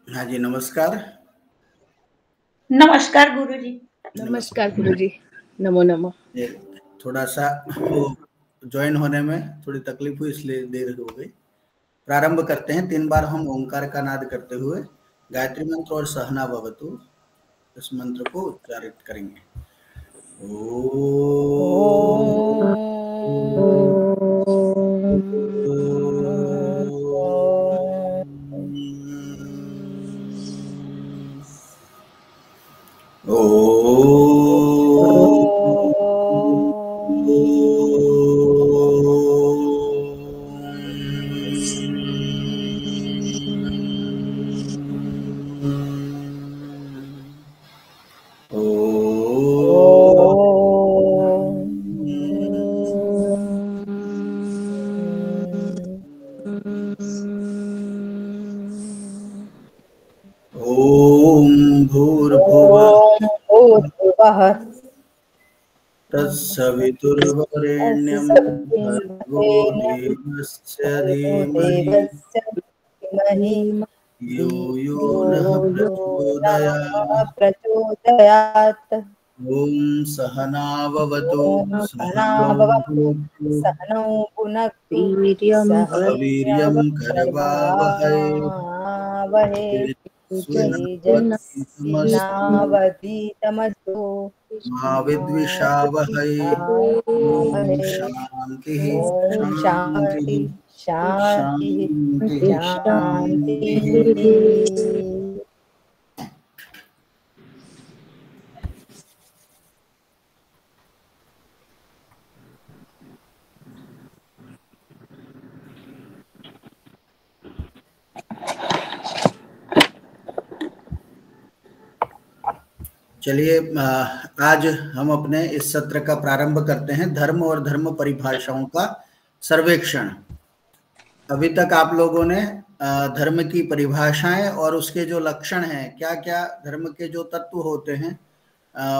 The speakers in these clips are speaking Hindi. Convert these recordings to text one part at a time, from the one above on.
हाँ जी, नमस्कार। नमस्कार गुरुजी। नमस्कार गुरुजी। नमो नमः। ये थोड़ा सा वो ज्वाइन होने में थोड़ी तकलीफ हुई, इसलिए देर हो गई। प्रारंभ करते हैं। 3 बार हम ओंकार का नाद करते हुए गायत्री मंत्र और सहना भवतु इस मंत्र को उच्चारित करेंगे। भूर्भुवः तत्सवितुर्वरेण्यं भर्गो देवस्य धीमहि यो यो नः प्रचोदयात्। ॐ सहनाववतु सहनौ भुनक्तु सह वीर्यं करवावहै तेजस्विनावधीतमस्तु मा विद्विषावहै। शान्तिः शान्ति शान्ति शान्ति। चलिए, आज हम अपने इस सत्र का प्रारंभ करते हैं। धर्म और धर्म परिभाषाओं का सर्वेक्षण। अभी तक आप लोगों ने धर्म की परिभाषाएं और उसके जो लक्षण हैं, क्या क्या धर्म के जो तत्व होते हैं,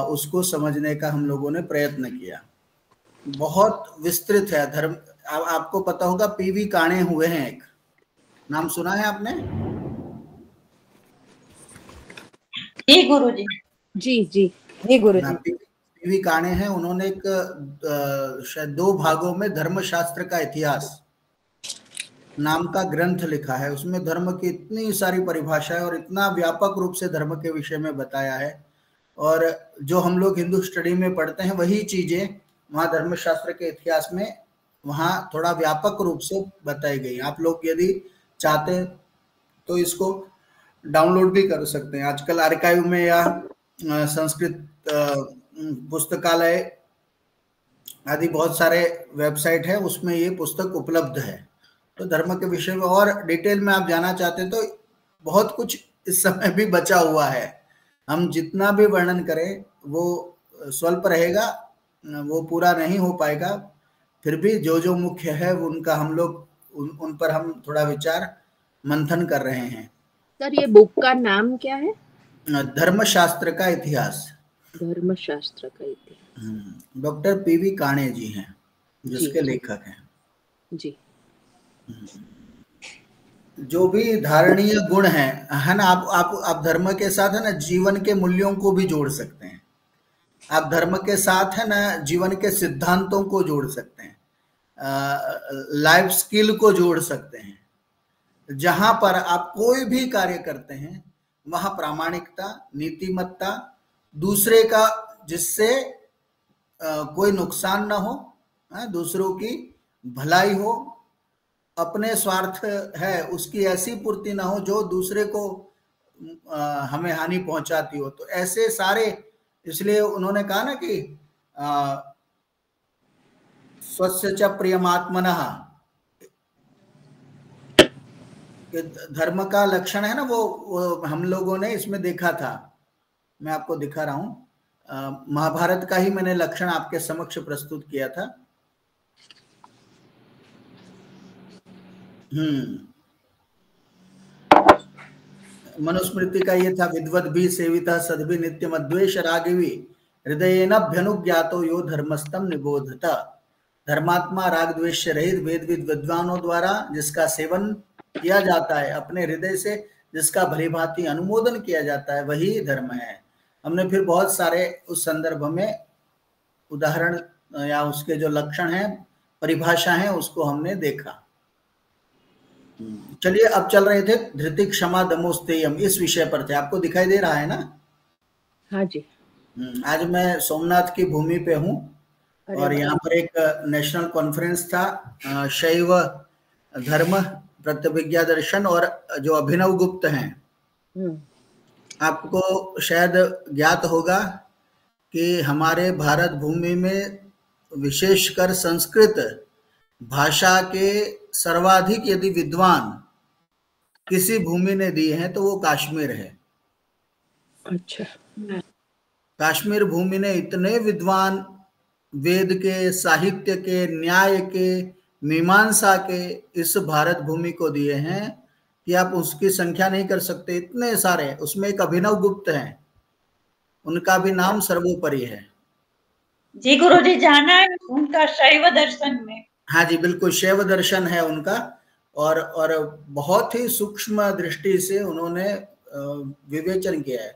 उसको समझने का हम लोगों ने प्रयत्न किया। बहुत विस्तृत है धर्म। आपको पता होगा पीवी काणे हुए हैं, एक नाम सुना है आपने? जी गुरुजी। जी गुरुजी। पीवी काणे हैं। उन्होंने एक शायद 2 भागों में धर्मशास्त्र का इतिहास नाम का ग्रंथ लिखा है। उसमें धर्म की इतनी सारी परिभाषाएं और इतना व्यापक रूप से धर्म के विषय में बताया है, और जो हम लोग हिंदू स्टडी में पढ़ते हैं वही चीजें वहाँ धर्मशास्त्र के इतिहास में वहाँ थोड़ा व्यापक रूप से बताई गई। आप लोग यदि चाहते हैं तो इसको डाउनलोड भी कर सकते हैं। आजकल आर्काइव में या संस्कृत पुस्तकालय आदि बहुत सारे वेबसाइट है, उसमें ये पुस्तक उपलब्ध है। तो धर्म के विषय में और डिटेल में आप जाना चाहते हैं तो बहुत कुछ इस समय भी बचा हुआ है। हम जितना भी वर्णन करें वो स्वल्प रहेगा, वो पूरा नहीं हो पाएगा। फिर भी जो जो मुख्य है उनका हम लोग उन पर हम थोड़ा विचार मंथन कर रहे हैं। सर, ये बुक का नाम क्या है? धर्मशास्त्र का इतिहास। धर्मशास्त्र का इतिहास। डॉक्टर पीवी काणे जी हैं जिसके लेखक हैं जी। जो भी धारणीय गुण है ना, आप धर्म के साथ है ना जीवन के मूल्यों को भी जोड़ सकते हैं। आप धर्म के साथ है ना जीवन के सिद्धांतों को जोड़ सकते हैं, लाइफ स्किल को जोड़ सकते हैं। जहां पर आप कोई भी कार्य करते हैं वहां प्रामाणिकता, नीतिमत्ता, दूसरे का जिससे कोई नुकसान ना हो, दूसरों की भलाई हो, अपने स्वार्थ है उसकी ऐसी पूर्ति ना हो जो दूसरे को हमें हानि पहुंचाती हो। तो ऐसे सारे, इसलिए उन्होंने कहा ना कि स्वस्य च प्रियमात्मनः, धर्म का लक्षण है ना वो हम लोगों ने इसमें देखा था। मैं आपको दिखा रहा हूं, महाभारत का ही मैंने लक्षण आपके समक्ष प्रस्तुत किया था। मनुस्मृति का ये था, विद्वद भी सेविता सद्भि नित्यम अद्वेष रागिवी हृदयेनाभ्यनुज्ञातो यो धर्मस्तम निबोधता। धर्मात्मा राग द्वेष रहित वेद विद्वानों द्वारा जिसका सेवन किया जाता है, अपने हृदय से जिसका भली भांति अनुमोदन किया जाता है, वही धर्म है। हमने फिर बहुत सारे उस संदर्भ में उदाहरण या उसके जो लक्षण हैं, परिभाषा है, उसको हमने देखा। चलिए, अब चल रहे थे धृति क्षमा दमोस्तेयम, इस विषय पर थे। आपको दिखाई दे रहा है ना? हाँ जी। आज मैं सोमनाथ की भूमि पे हूँ और यहाँ पर एक नेशनल कॉन्फ्रेंस था, शैव धर्म प्रतिविज्ञा दर्शन और जो अभिनव गुप्त हैं। आपको शायद ज्ञात होगा कि हमारे भारत भूमि में विशेषकर संस्कृत भाषा के सर्वाधिक यदि विद्वान किसी भूमि ने दिए हैं तो वो कश्मीर है। अच्छा। कश्मीर भूमि ने इतने विद्वान वेद के, साहित्य के, न्याय के, मीमांसा के इस भारत भूमि को दिए हैं कि आप उसकी संख्या नहीं कर सकते, इतने सारे। उसमें एक अभिनव गुप्त हैं, उनका भी नाम सर्वोपरि है। जी गुरुजी, जाना है उनका शैव दर्शन में। हाँ जी, बिल्कुल, शैव दर्शन है उनका, और बहुत ही सूक्ष्म दृष्टि से उन्होंने विवेचन किया है।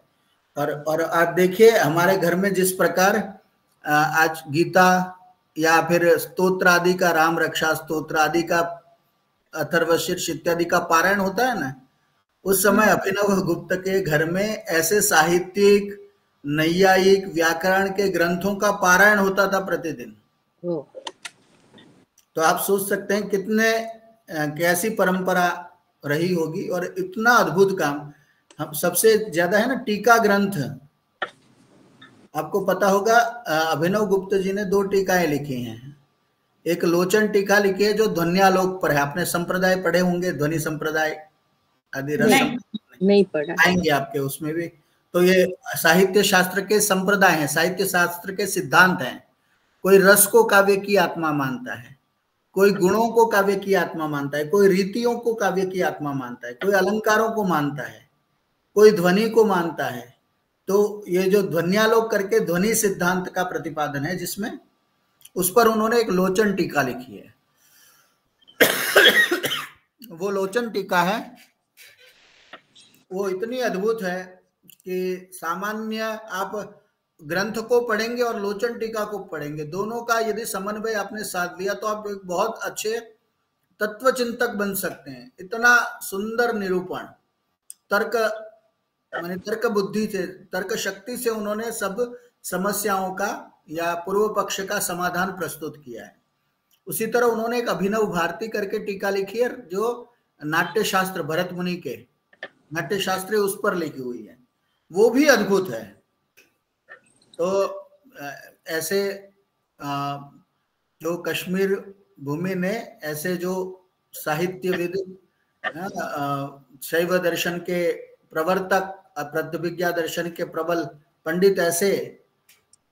और आप देखिए, हमारे घर में जिस प्रकार आज गीता या फिर स्तोत्र आदि का, राम रक्षा स्तोत्र आदि का, अथर्वशीर्ष इत्यादि का पारायण होता है ना, उस समय अभिनव गुप्त के घर में ऐसे साहित्यिक, नैयायिक, व्याकरण के ग्रंथों का पारायण होता था प्रतिदिन। तो आप सोच सकते हैं कितने कैसी परंपरा रही होगी, और इतना अद्भुत काम। हम सबसे ज्यादा है ना टीका ग्रंथ, आपको पता होगा अभिनव गुप्त जी ने 2 टीकाएं लिखी हैं। एक लोचन टीका लिखी है जो ध्वन्यालोक पर है। आपने संप्रदाय पढ़े होंगे, ध्वनि संप्रदाय आदि, रस नहीं पढ़ा, आएंगे आपके उसमें भी। तो ये साहित्य शास्त्र के संप्रदाय हैं, साहित्य शास्त्र के सिद्धांत हैं। कोई रस को काव्य की आत्मा मानता है, कोई गुणों को काव्य की आत्मा मानता है, कोई रीतियों को काव्य की आत्मा मानता है, कोई अलंकारों को मानता है, कोई ध्वनि को मानता है। तो ये जो ध्वन्यालोक करके ध्वनि सिद्धांत का प्रतिपादन है, जिसमें उस पर उन्होंने एक लोचन टीका लिखी है। वो लोचन टीका है, वो इतनी अद्भुत है कि सामान्य आप ग्रंथ को पढ़ेंगे और लोचन टीका को पढ़ेंगे, दोनों का यदि समन्वय आपने साध लिया तो आप एक बहुत अच्छे तत्वचिंतक बन सकते हैं। इतना सुंदर निरूपण, तर्क बुद्धि से, तर्क शक्ति से उन्होंने सब समस्याओं का या पूर्व पक्ष का समाधान प्रस्तुत किया है। उसी तरह उन्होंने एक अभिनव भारती करके टीका लिखी है, जो नाट्य शास्त्र, भरत मुनि के नाट्य शास्त्र उस पर लिखी हुई है, वो भी अद्भुत है। तो ऐसे जो कश्मीर भूमि ने ऐसे जो साहित्यविद, शैव दर्शन के प्रवर्तक, प्रतिविज्ञा दर्शन के प्रबल पंडित, ऐसे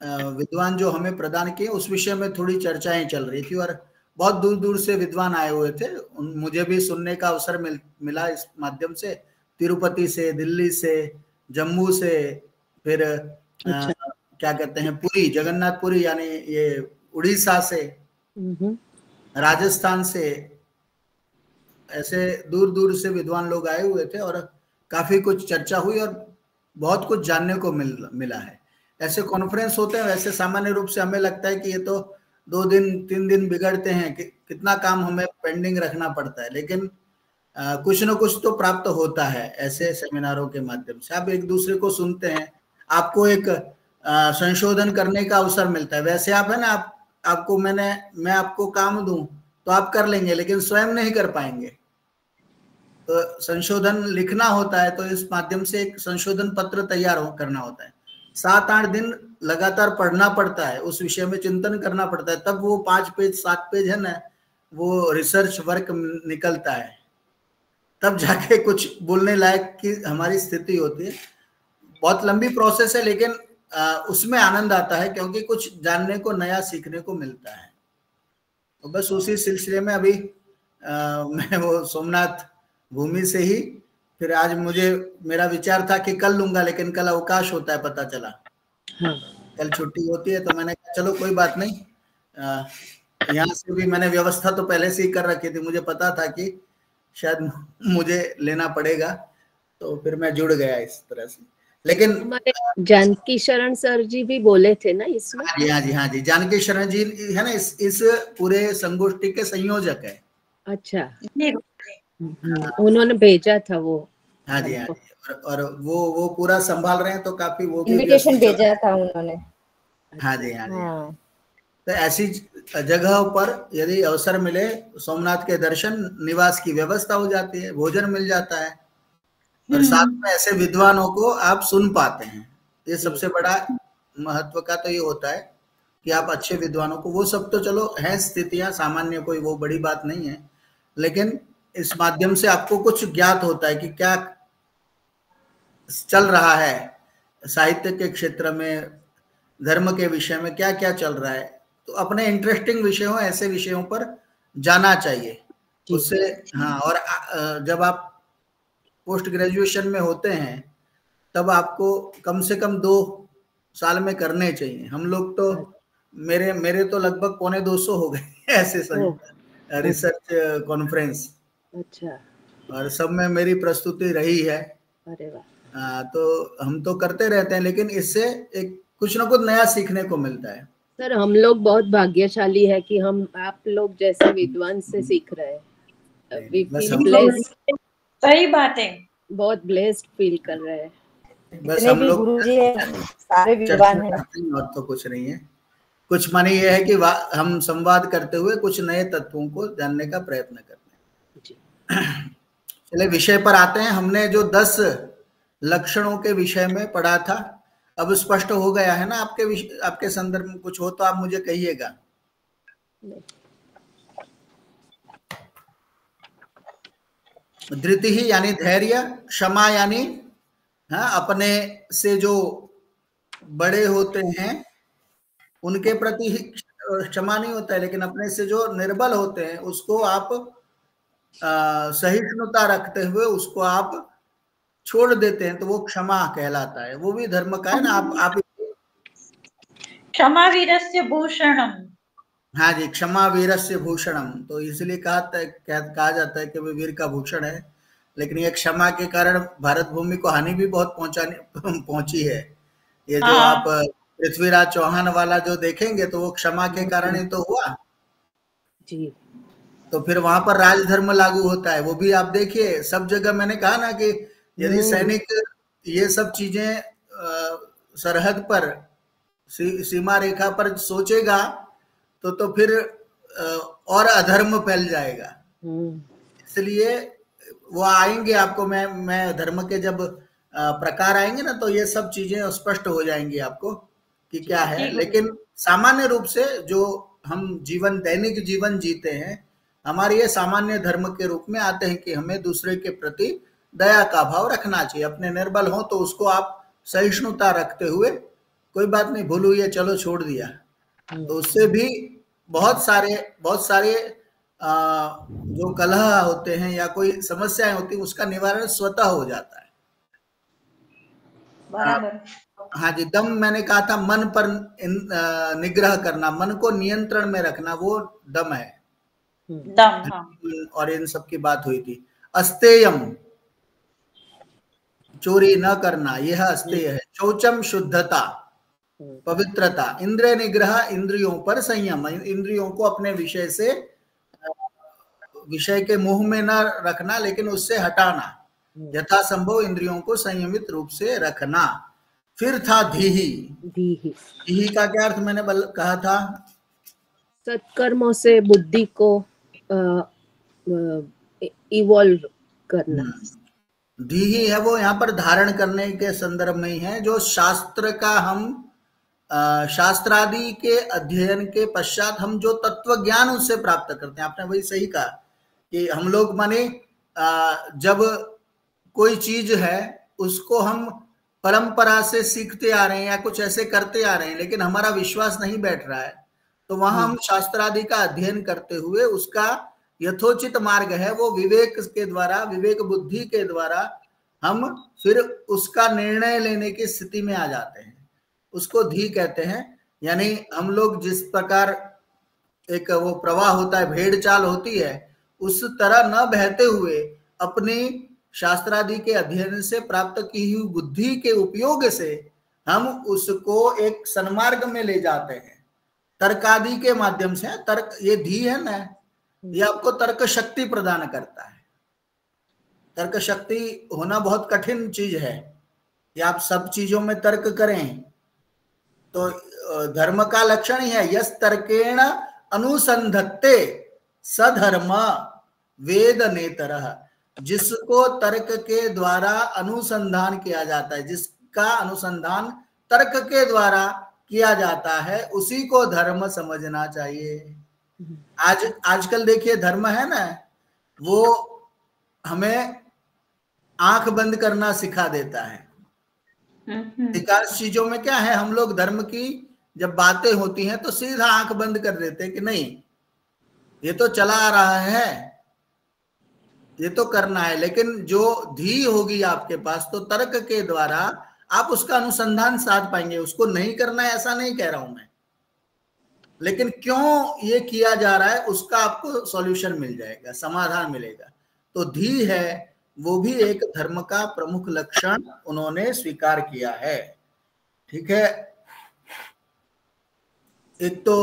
विद्वान जो हमें प्रदान किए, उस विषय में थोड़ी चर्चाएं चल रही थी और बहुत दूर दूर से विद्वान आए हुए थे। मुझे भी सुनने का अवसर मिला इस माध्यम से, तिरुपति से, दिल्ली से, जम्मू से, फिर क्या कहते हैं, पुरी, जगन्नाथपुरी यानी ये उड़ीसा से, राजस्थान से, ऐसे दूर दूर से विद्वान लोग आए हुए थे और काफी कुछ चर्चा हुई और बहुत कुछ जानने को मिला है। ऐसे कॉन्फ्रेंस होते हैं, वैसे सामान्य रूप से हमें लगता है कि ये तो 2 दिन 3 दिन बिगड़ते हैं, कितना काम हमें पेंडिंग रखना पड़ता है, लेकिन कुछ न कुछ तो प्राप्त होता है ऐसे सेमिनारों के माध्यम से। आप एक दूसरे को सुनते हैं, आपको एक संशोधन करने का अवसर मिलता है। वैसे आप है ना, आपको मैं आपको काम दूं तो आप कर लेंगे, लेकिन स्वयं नहीं कर पाएंगे। तो संशोधन लिखना होता है, तो इस माध्यम से एक संशोधन पत्र तैयार करना होता है। 7-8 दिन लगातार पढ़ना पड़ता है, उस विषय में चिंतन करना पड़ता है, तब वो 5 पेज 7 पेज है ना, वो रिसर्च वर्क निकलता है, तब जाके कुछ बोलने लायक की हमारी स्थिति होती है। बहुत लंबी प्रोसेस है, लेकिन उसमें आनंद आता है क्योंकि कुछ जानने को, नया सीखने को मिलता है। तो बस उसी सिलसिले में अभी मैं वो सोमनाथ भूमि से ही, फिर आज मेरा विचार था कि कल लूंगा, लेकिन कल अवकाश होता है, पता चला कल छुट्टी होती है। तो मैंने कहा चलो कोई बात नहीं, यहाँ से भी मैंने व्यवस्था तो पहले से ही कर रखी थी, मुझे पता था कि शायद मुझे लेना पड़ेगा, तो फिर मैं जुड़ गया इस तरह से। लेकिन हमारे जानकी शरण सर जी भी बोले थे ना इसमें। हाँ जी, हाँ जी, जानकी शरण जी है ना इस पूरे संगोष्ठी के संयोजक है। अच्छा, जी गुरुजी। उन्होंने भेजा था वो। हाँ जी, हाँ जी, और वो पूरा संभाल रहे हैं, तो काफी वो भी इनविटेशन व्यस्त चल रहे भेजा था उन्होंने। हैं। हाँ जी, हाँ जी। हाँ, तो ऐसी जगहों पर यदि अवसर मिले, सोमनाथ के दर्शन, निवास की व्यवस्था हो जाती है, भोजन मिल जाता है, और साथ में ऐसे विद्वानों को आप सुन पाते हैं। ये सबसे बड़ा महत्व का तो ये होता है कि आप अच्छे विद्वानों को, वो सब तो चलो है स्थितियां सामान्य, कोई वो बड़ी बात नहीं है, लेकिन इस माध्यम से आपको कुछ ज्ञात होता है कि क्या चल रहा है साहित्य के क्षेत्र में, धर्म के विषय में क्या क्या चल रहा है। तो अपने इंटरेस्टिंग विषयों, ऐसे विषयों पर जाना चाहिए उससे। हाँ, और जब आप पोस्ट ग्रेजुएशन में होते हैं तब आपको कम से कम 2 साल में करने चाहिए। हम लोग तो मेरे तो लगभग 250 हो गए ऐसे रिसर्च कॉन्फ्रेंस। अच्छा, और सब में मेरी प्रस्तुति रही है। अरे वाह। तो हम तो करते रहते हैं, लेकिन इससे एक कुछ ना कुछ नया सीखने को मिलता है। सर हम लोग बहुत भाग्यशाली है कि हम आप लोग जैसे विद्वान से सीख रहे हैं। We बस feel हम blessed, सही बात है। बहुत ब्लेस्ड फील कर रहे हैं। बस जितने हम भी लोग गुरुजी है सारे चर्चा विद्वान हैं। करते हैं, और तो कुछ नहीं है। कुछ माने ये है कि हम संवाद करते हुए कुछ नए तत्वों को जानने का प्रयत्न करते हैं। चलिए विषय पर आते हैं। हमने जो 10 लक्षणों के विषय में पढ़ा था, अब स्पष्ट हो गया है ना आपके संदर्भ में? कुछ हो तो आप मुझे कहिएगा। धृति ही यानी धैर्य, क्षमा यानी अपने से जो बड़े होते हैं उनके प्रति ही क्षमा नहीं होता है, लेकिन अपने से जो निर्बल होते हैं उसको आप सहिष्णुता रखते हुए उसको आप छोड़ देते हैं, तो वो क्षमा कहलाता है। वो भी धर्म का है ना। आप क्षमा वीरस्य भूषणम। हाँ जी, क्षमा वीरस्य भूषणम, तो इसलिए कहा जाता है कि वो वीर का भूषण है। लेकिन ये क्षमा के कारण भारत भूमि को हानि भी बहुत पहुंची है। ये जो आप पृथ्वीराज चौहान वाला जो देखेंगे, तो वो क्षमा के कारण ही तो हुआ जी। तो फिर वहां पर राजधर्म लागू होता है। वो भी आप देखिए, सब जगह मैंने कहा ना कि यदि सैनिक ये सब चीजें सरहद पर, सीमा रेखा पर सोचेगा तो फिर और अधर्म फैल जाएगा। इसलिए वो आएंगे आपको, मैं धर्म के जब प्रकार आएंगे ना, तो ये सब चीजें स्पष्ट हो जाएंगी आपको कि क्या है। लेकिन सामान्य रूप से जो हम दैनिक जीवन जीते हैं, हमारे ये सामान्य धर्म के रूप में आते हैं कि हमें दूसरे के प्रति दया का भाव रखना चाहिए। अपने निर्बल हो तो उसको आप सहिष्णुता रखते हुए, कोई बात नहीं, भूल हुई है, चलो छोड़ दिया, तो उससे भी बहुत सारे जो कलह होते हैं या कोई समस्याएं होती हैं, उसका निवारण स्वतः हो जाता है। बराबर। हाँ जी, दम मैंने कहा था मन पर निग्रह करना, मन को नियंत्रण में रखना, वो दम है। दम, हाँ। और इन सब की बात हुई थी। अस्तेयम, चोरी न करना, यह अस्तेय है। शौचम, शुद्धता, पवित्रता। इंद्रिय निग्रह, इंद्रियों पर संयम, इंद्रियों को अपने विषय के मुंह में न रखना, लेकिन उससे हटाना, यथासंभव इंद्रियों को संयमित रूप से रखना। फिर था धीहि। धीहि का क्या अर्थ मैंने कहा था? सत्कर्मों से बुद्धि को इवॉल्व करना। धीहि है वो यहाँ पर धारण करने के संदर्भ में ही है, जो शास्त्र का हम शास्त्रादि के अध्ययन के पश्चात हम जो तत्व ज्ञान उससे प्राप्त करते हैं। आपने वही सही कहा कि हम लोग माने जब कोई चीज है उसको हम परंपरा से सीखते आ रहे हैं या कुछ ऐसे करते आ रहे हैं, लेकिन हमारा विश्वास नहीं बैठ रहा है, तो वहां हम शास्त्रादि का अध्ययन करते हुए उसका यथोचित मार्ग है, वो विवेक के द्वारा, विवेक बुद्धि के द्वारा हम फिर उसका निर्णय लेने की स्थिति में आ जाते हैं। उसको धी कहते हैं। यानी हम लोग जिस प्रकार एक वो प्रवाह होता है, भेड़ चाल होती है, उस तरह न बहते हुए अपनी शास्त्रादि के अध्ययन से प्राप्त की हुई बुद्धि के उपयोग से हम उसको एक सन्मार्ग में ले जाते हैं तर्कादि के माध्यम से। तर्क, ये धी है ना, ये आपको तर्क शक्ति प्रदान करता है। तर्क शक्ति होना बहुत कठिन चीज है कि आप सब चीजों में तर्क करें। तो धर्म का लक्षण ही है यस तर्केण अनुसंधत्ते सधर्म वेद नेतरः, जिसको तर्क के द्वारा अनुसंधान किया जाता है, जिसका अनुसंधान तर्क के द्वारा किया जाता है, उसी को धर्म समझना चाहिए। आजकल देखिए धर्म है ना, वो हमें आंख बंद करना सिखा देता है। अधिकांश चीजों में क्या है, हम लोग धर्म की जब बातें होती हैं तो सीधा आंख बंद कर देते हैं कि नहीं ये तो चला आ रहा है, ये तो करना है। लेकिन जो धी होगी आपके पास तो तर्क के द्वारा आप उसका अनुसंधान साध पाएंगे। उसको नहीं करना है ऐसा नहीं कह रहा हूं मैं, लेकिन क्यों ये किया जा रहा है उसका आपको सॉल्यूशन मिल जाएगा, समाधान मिलेगा। तो धी है वो भी एक धर्म का प्रमुख लक्षण उन्होंने स्वीकार किया है। ठीक है, एक तो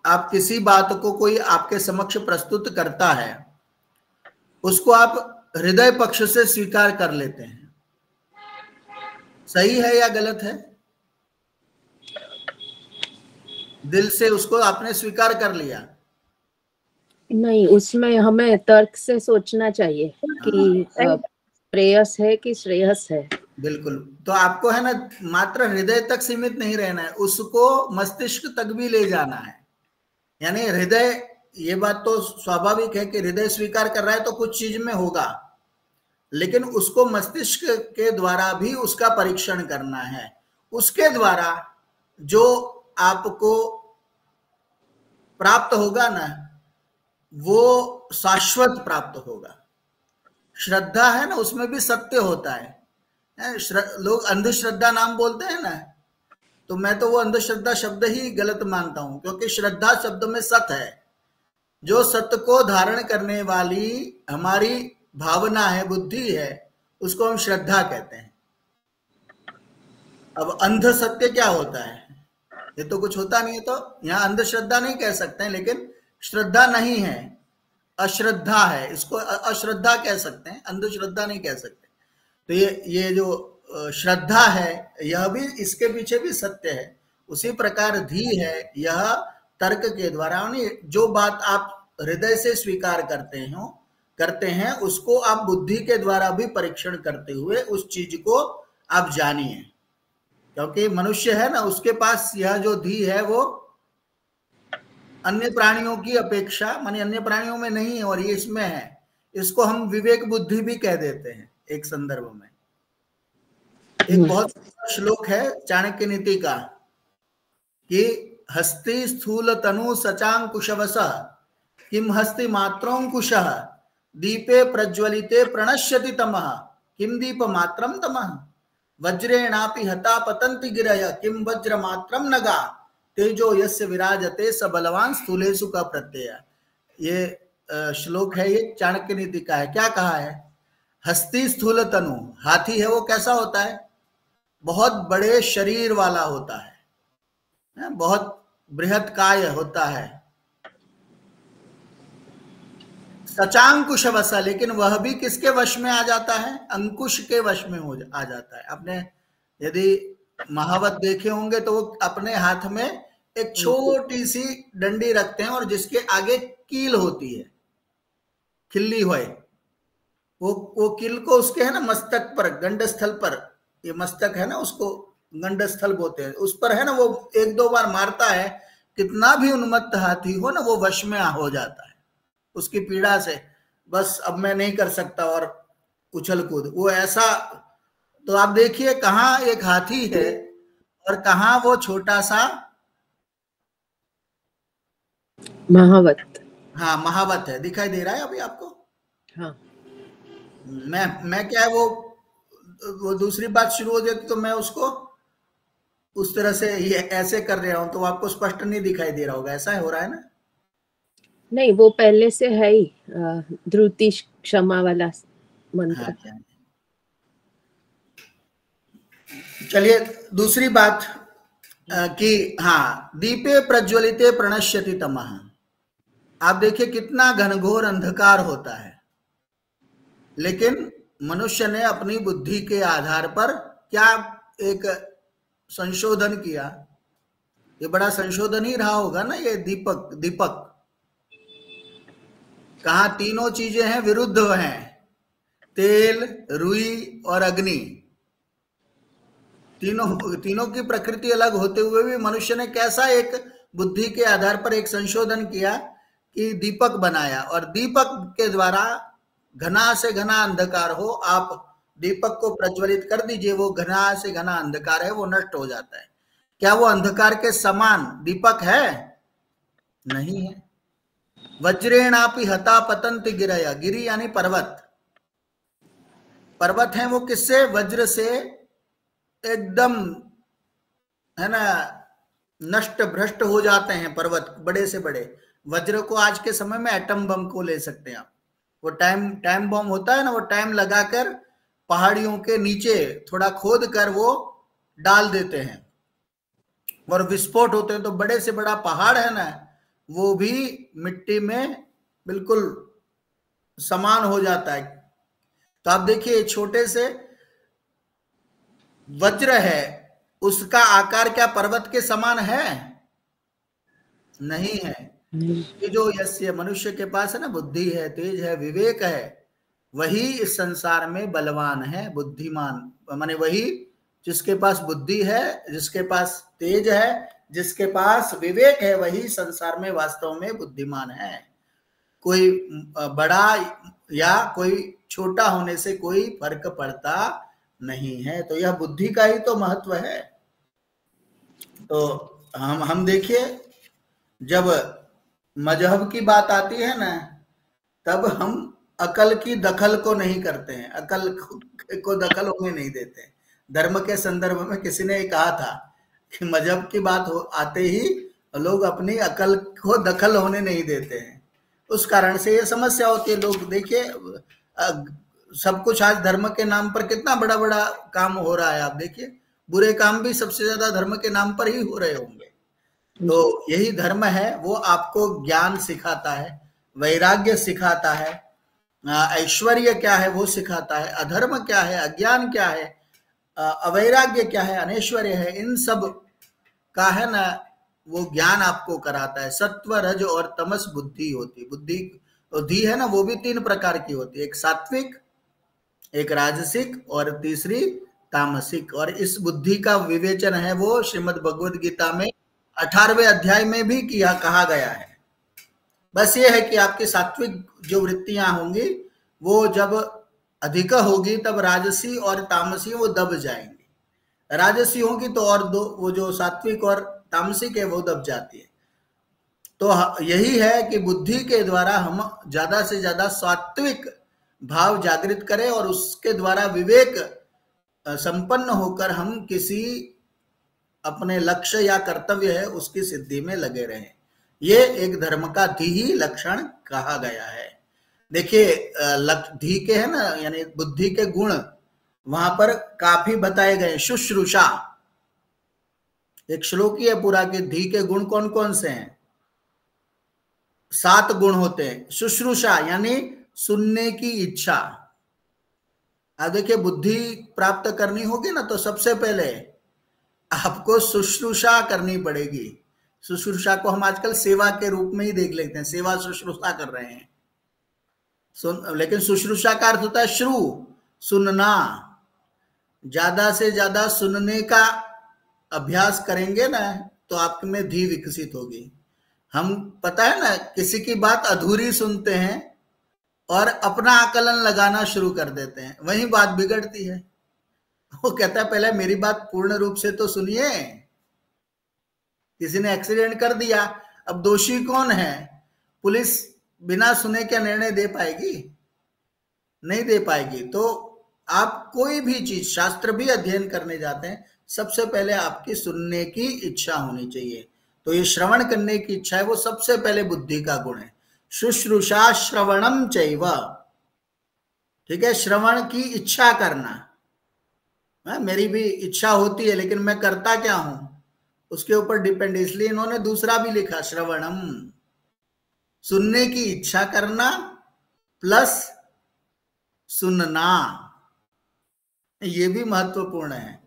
आप किसी बात को कोई आपके समक्ष प्रस्तुत करता है, उसको आप हृदय पक्ष से स्वीकार कर लेते हैं। सही है या गलत है? दिल से उसको आपने स्वीकार कर लिया? नहीं, उसमें हमें तर्क से सोचना चाहिए कि प्रेयस है कि श्रेयस है। बिल्कुल। तो आपको है ना मात्र हृदय तक सीमित नहीं रहना है, उसको मस्तिष्क तक भी ले जाना है। यानी हृदय, ये बात तो स्वाभाविक है कि हृदय स्वीकार कर रहा है तो कुछ चीज में होगा, लेकिन उसको मस्तिष्क के द्वारा भी उसका परीक्षण करना है। उसके द्वारा जो आपको प्राप्त होगा ना वो शाश्वत प्राप्त होगा। श्रद्धा है ना, उसमें भी सत्य होता है। लोग अंधश्रद्धा नाम बोलते हैं ना, तो मैं तो वो अंधश्रद्धा शब्द ही गलत मानता हूं, क्योंकि श्रद्धा शब्द में सत्य है। जो सत्य को धारण करने वाली हमारी भावना है, बुद्धि है, उसको हम श्रद्धा कहते हैं। अब अंध सत्य क्या होता है? ये तो कुछ होता नहीं है, तो यहाँ अंधश्रद्धा नहीं कह सकते हैं, लेकिन श्रद्धा नहीं है, अश्रद्धा है। इसको अश्रद्धा कह सकते हैं, अंधश्रद्धा नहीं कह सकते। तो ये जो श्रद्धा है यह भी, इसके पीछे भी सत्य है। उसी प्रकार धी है, यह तर्क के द्वारा, जो बात आप हृदय से स्वीकार करते हैं उसको आप बुद्धि के द्वारा भी परीक्षण करते हुए उस चीज को आप जानिए। क्योंकि मनुष्य है ना, उसके पास यह जो धी है वो अन्य प्राणियों की अपेक्षा, माने अन्य प्राणियों में नहीं है और ये इसमें है। इसको हम विवेक बुद्धि भी कह देते हैं एक संदर्भ में। एक बहुत श्लोक है चाणक्य नीति का कि हस्ति स्थूल तनु सचांकुशवस किम हस्ति मात्रोंकुशः दीपे प्रज्वलिते प्रणश्यति तमः किम दीप मात्रम तमः वज्रेणापि हता पतन्ति गिरय किम वज्र मात्रम नगा तेजो यस्य विराजते स बलवान स्थूलेषु का प्रत्यय। ये श्लोक है, ये चाणक्य नीति का है। क्या कहा है? हस्ति स्थूल तनु, हाथी है वो कैसा होता है? बहुत बड़े शरीर वाला होता है, बहुत बृहत काय होता है। सचांकुश वसा, लेकिन वह भी किसके वश में आ जाता है? अंकुश के वश में आ जाता है। आपने यदि महावत देखे होंगे तो वो अपने हाथ में एक छोटी सी डंडी रखते हैं और जिसके आगे कील होती है, खिल्ली हुए, वो कील को उसके है ना मस्तक पर, गंडस्थल पर, ये मस्तक है ना उसको गंडस्थल बोलते हैं, उस पर है ना वो एक दो बार मारता है, कितना भी उन्मत्त हाथी हो ना वो वश में हो जाता है उसकी पीड़ा से। बस अब मैं नहीं कर सकता और उछल कूद, वो ऐसा। तो आप देखिए कहाँ एक हाथी है और कहाँ वो छोटा सा महावत। हाँ महावत है, दिखाई दे रहा है अभी आपको? हाँ। मैं क्या है वो दूसरी बात शुरू हो जाती तो मैं उसको उस तरह से ये ऐसे कर रहा हूं तो आपको स्पष्ट नहीं दिखाई दे रहा होगा, ऐसा हो रहा है ना? नहीं, वो पहले से है ही, ध्रुति क्षमा वाला मंत्र। चलिए दूसरी बात कि हाँ, दीपे प्रज्वलिते प्रणश्यति तमः। आप देखिए कितना घनघोर अंधकार होता है, लेकिन मनुष्य ने अपनी बुद्धि के आधार पर क्या एक संशोधन किया। ये बड़ा संशोधन ही रहा होगा ना ये दीपक। कहा तीनों चीजें हैं, विरुद्ध हैं, तेल, रुई और अग्नि। तीनों की प्रकृति अलग होते हुए भी मनुष्य ने कैसा एक बुद्धि के आधार पर एक संशोधन किया कि दीपक बनाया, और दीपक के द्वारा घना से घना अंधकार हो, आप दीपक को प्रज्वलित कर दीजिए, वो घना से घना अंधकार है वो नष्ट हो जाता है। क्या वो अंधकार के समान दीपक है? नहीं है। वज्रेणापि हता पतंति गिरया, गिरी यानी पर्वत। पर्वत है वो किससे? वज्र से एकदम, है ना, नष्ट भ्रष्ट हो जाते हैं पर्वत, बड़े से बड़े। वज्र को आज के समय में एटम बम को ले सकते हैं आप। वो टाइम बम होता है ना, वो टाइम लगाकर पहाड़ियों के नीचे थोड़ा खोद कर वो डाल देते हैं और विस्फोट होते हैं, तो बड़े से बड़ा पहाड़ है ना, वो भी मिट्टी में बिल्कुल समान हो जाता है। तो आप देखिए छोटे से वज्र है, उसका आकार क्या पर्वत के समान है? नहीं है। ये जो यस्य मनुष्य के पास है ना, बुद्धि है, तेज है, विवेक है, वही इस संसार में बलवान है, बुद्धिमान। माने वही जिसके पास बुद्धि है, जिसके पास तेज है, जिसके पास विवेक है, वही संसार में वास्तव में बुद्धिमान है। कोई बड़ा या कोई छोटा होने से कोई फर्क पड़ता नहीं है। तो यह बुद्धि का ही तो महत्व है। तो हम देखिए, जब मजहब की बात आती है ना, तब हम अकल की दखल को नहीं करते हैं, अकल को दखल होने नहीं देते। धर्म के संदर्भ में किसी ने कहा था कि मजहब की बात आते ही लोग अपनी अकल को दखल होने नहीं देते हैं, उस कारण से ये समस्या होती है। लोग देखिए सब कुछ आज धर्म के नाम पर कितना बड़ा बड़ा काम हो रहा है। आप देखिए बुरे काम भी सबसे ज्यादा धर्म के नाम पर ही हो रहे होंगे। तो यही धर्म है, वो आपको ज्ञान सिखाता है, वैराग्य सिखाता है, ऐश्वर्य क्या है वो सिखाता है, अधर्म क्या है, अज्ञान क्या है, अवैराग्य क्या है, अनैश्वर्य है, इन सब का है ना वो ज्ञान आपको कराता है। सत्व, रज और तमस बुद्धि होती। बुद्धि है ना, वो भी 3 प्रकार की होती है, एक सात्विक, एक राजसिक और तीसरी तामसिक। और इस बुद्धि का विवेचन है वो श्रीमद् भगवद गीता में 18वें अध्याय में भी कहा गया है। बस ये है कि आपकी सात्विक जो वृत्तियां होंगी वो जब अधिक होगी तब राजसी और तामसी वो दब जाएंगी। राजसी होगी तो और दो, वो जो सात्विक और तामसिक है वो दब जाती है। तो यही है कि बुद्धि के द्वारा हम ज्यादा से ज्यादा सात्विक भाव जागृत करें और उसके द्वारा विवेक संपन्न होकर हम किसी अपने लक्ष्य या कर्तव्य है उसकी सिद्धि में लगे रहें। ये एक धर्म का धीही लक्षण कहा गया है। देखिए धी के है ना, यानी बुद्धि के गुण वहां पर काफी बताए गए। शुश्रूषा एक श्लोक ही है पूरा कि धी के गुण कौन कौन से हैं। 7 गुण होते हैं। शुश्रूषा यानी सुनने की इच्छा। अब देखिए बुद्धि प्राप्त करनी होगी ना, तो सबसे पहले आपको शुश्रूषा करनी पड़ेगी। शुश्रूषा को हम आजकल सेवा के रूप में ही देख लेते हैं, सेवा शुश्रूषा कर रहे हैं। लेकिन शुश्रूषा का अर्थ होता है श्रु, सुनना। ज्यादा से ज्यादा सुनने का अभ्यास करेंगे ना तो आप में धी विकसित होगी। हम पता है ना किसी की बात अधूरी सुनते हैं और अपना आकलन लगाना शुरू कर देते हैं, वही बात बिगड़ती है। वो कहता है पहले मेरी बात पूर्ण रूप से तो सुनिए। किसी ने एक्सीडेंट कर दिया, अब दोषी कौन है? पुलिस बिना सुने क्या निर्णय दे पाएगी? नहीं दे पाएगी। तो आप कोई भी चीज, शास्त्र भी अध्ययन करने जाते हैं, सबसे पहले आपकी सुनने की इच्छा होनी चाहिए। तो ये श्रवण करने की इच्छा है, वो सबसे पहले बुद्धि का गुण है। शुश्रूषा श्रवणम चैव, ठीक है, श्रवण की इच्छा करना। मेरी भी इच्छा होती है लेकिन मैं करता क्या हूं उसके ऊपर डिपेंड, इसलिए इन्होंने दूसरा भी लिखा, श्रवणम, सुनने की इच्छा करना प्लस सुनना। ये भी महत्वपूर्ण है।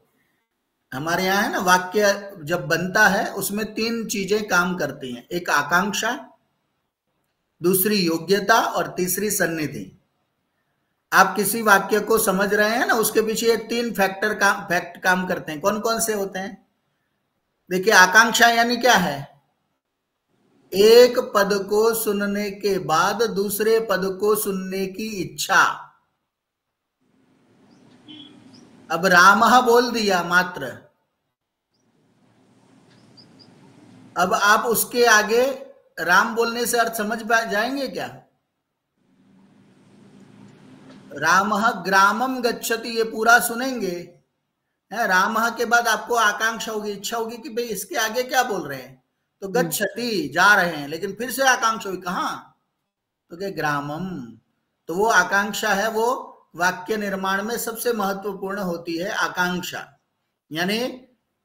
हमारे यहाँ है ना, वाक्य जब बनता है उसमें 3 चीजें काम करती हैं, एक आकांक्षा, दूसरी योग्यता और तीसरी सन्निधि। आप किसी वाक्य को समझ रहे हैं ना, उसके पीछे ये 3 फैक्ट काम करते हैं। कौन कौन से होते हैं? देखिए, आकांक्षा यानी क्या है? एक पद को सुनने के बाद दूसरे पद को सुनने की इच्छा। अब रामः बोल दिया मात्र, अब आप उसके आगे राम बोलने से अर्थ समझ जाएंगे क्या? रामः ग्रामम गच्छति, ये पूरा सुनेंगे है, रामः के बाद आपको आकांक्षा होगी, इच्छा होगी कि भाई इसके आगे क्या बोल रहे हैं, तो गच्छति जा रहे हैं, लेकिन फिर से आकांक्षा हुई कहां, तो क्या ग्रामम। तो वो आकांक्षा है, वो वाक्य निर्माण में सबसे महत्वपूर्ण होती है आकांक्षा, यानी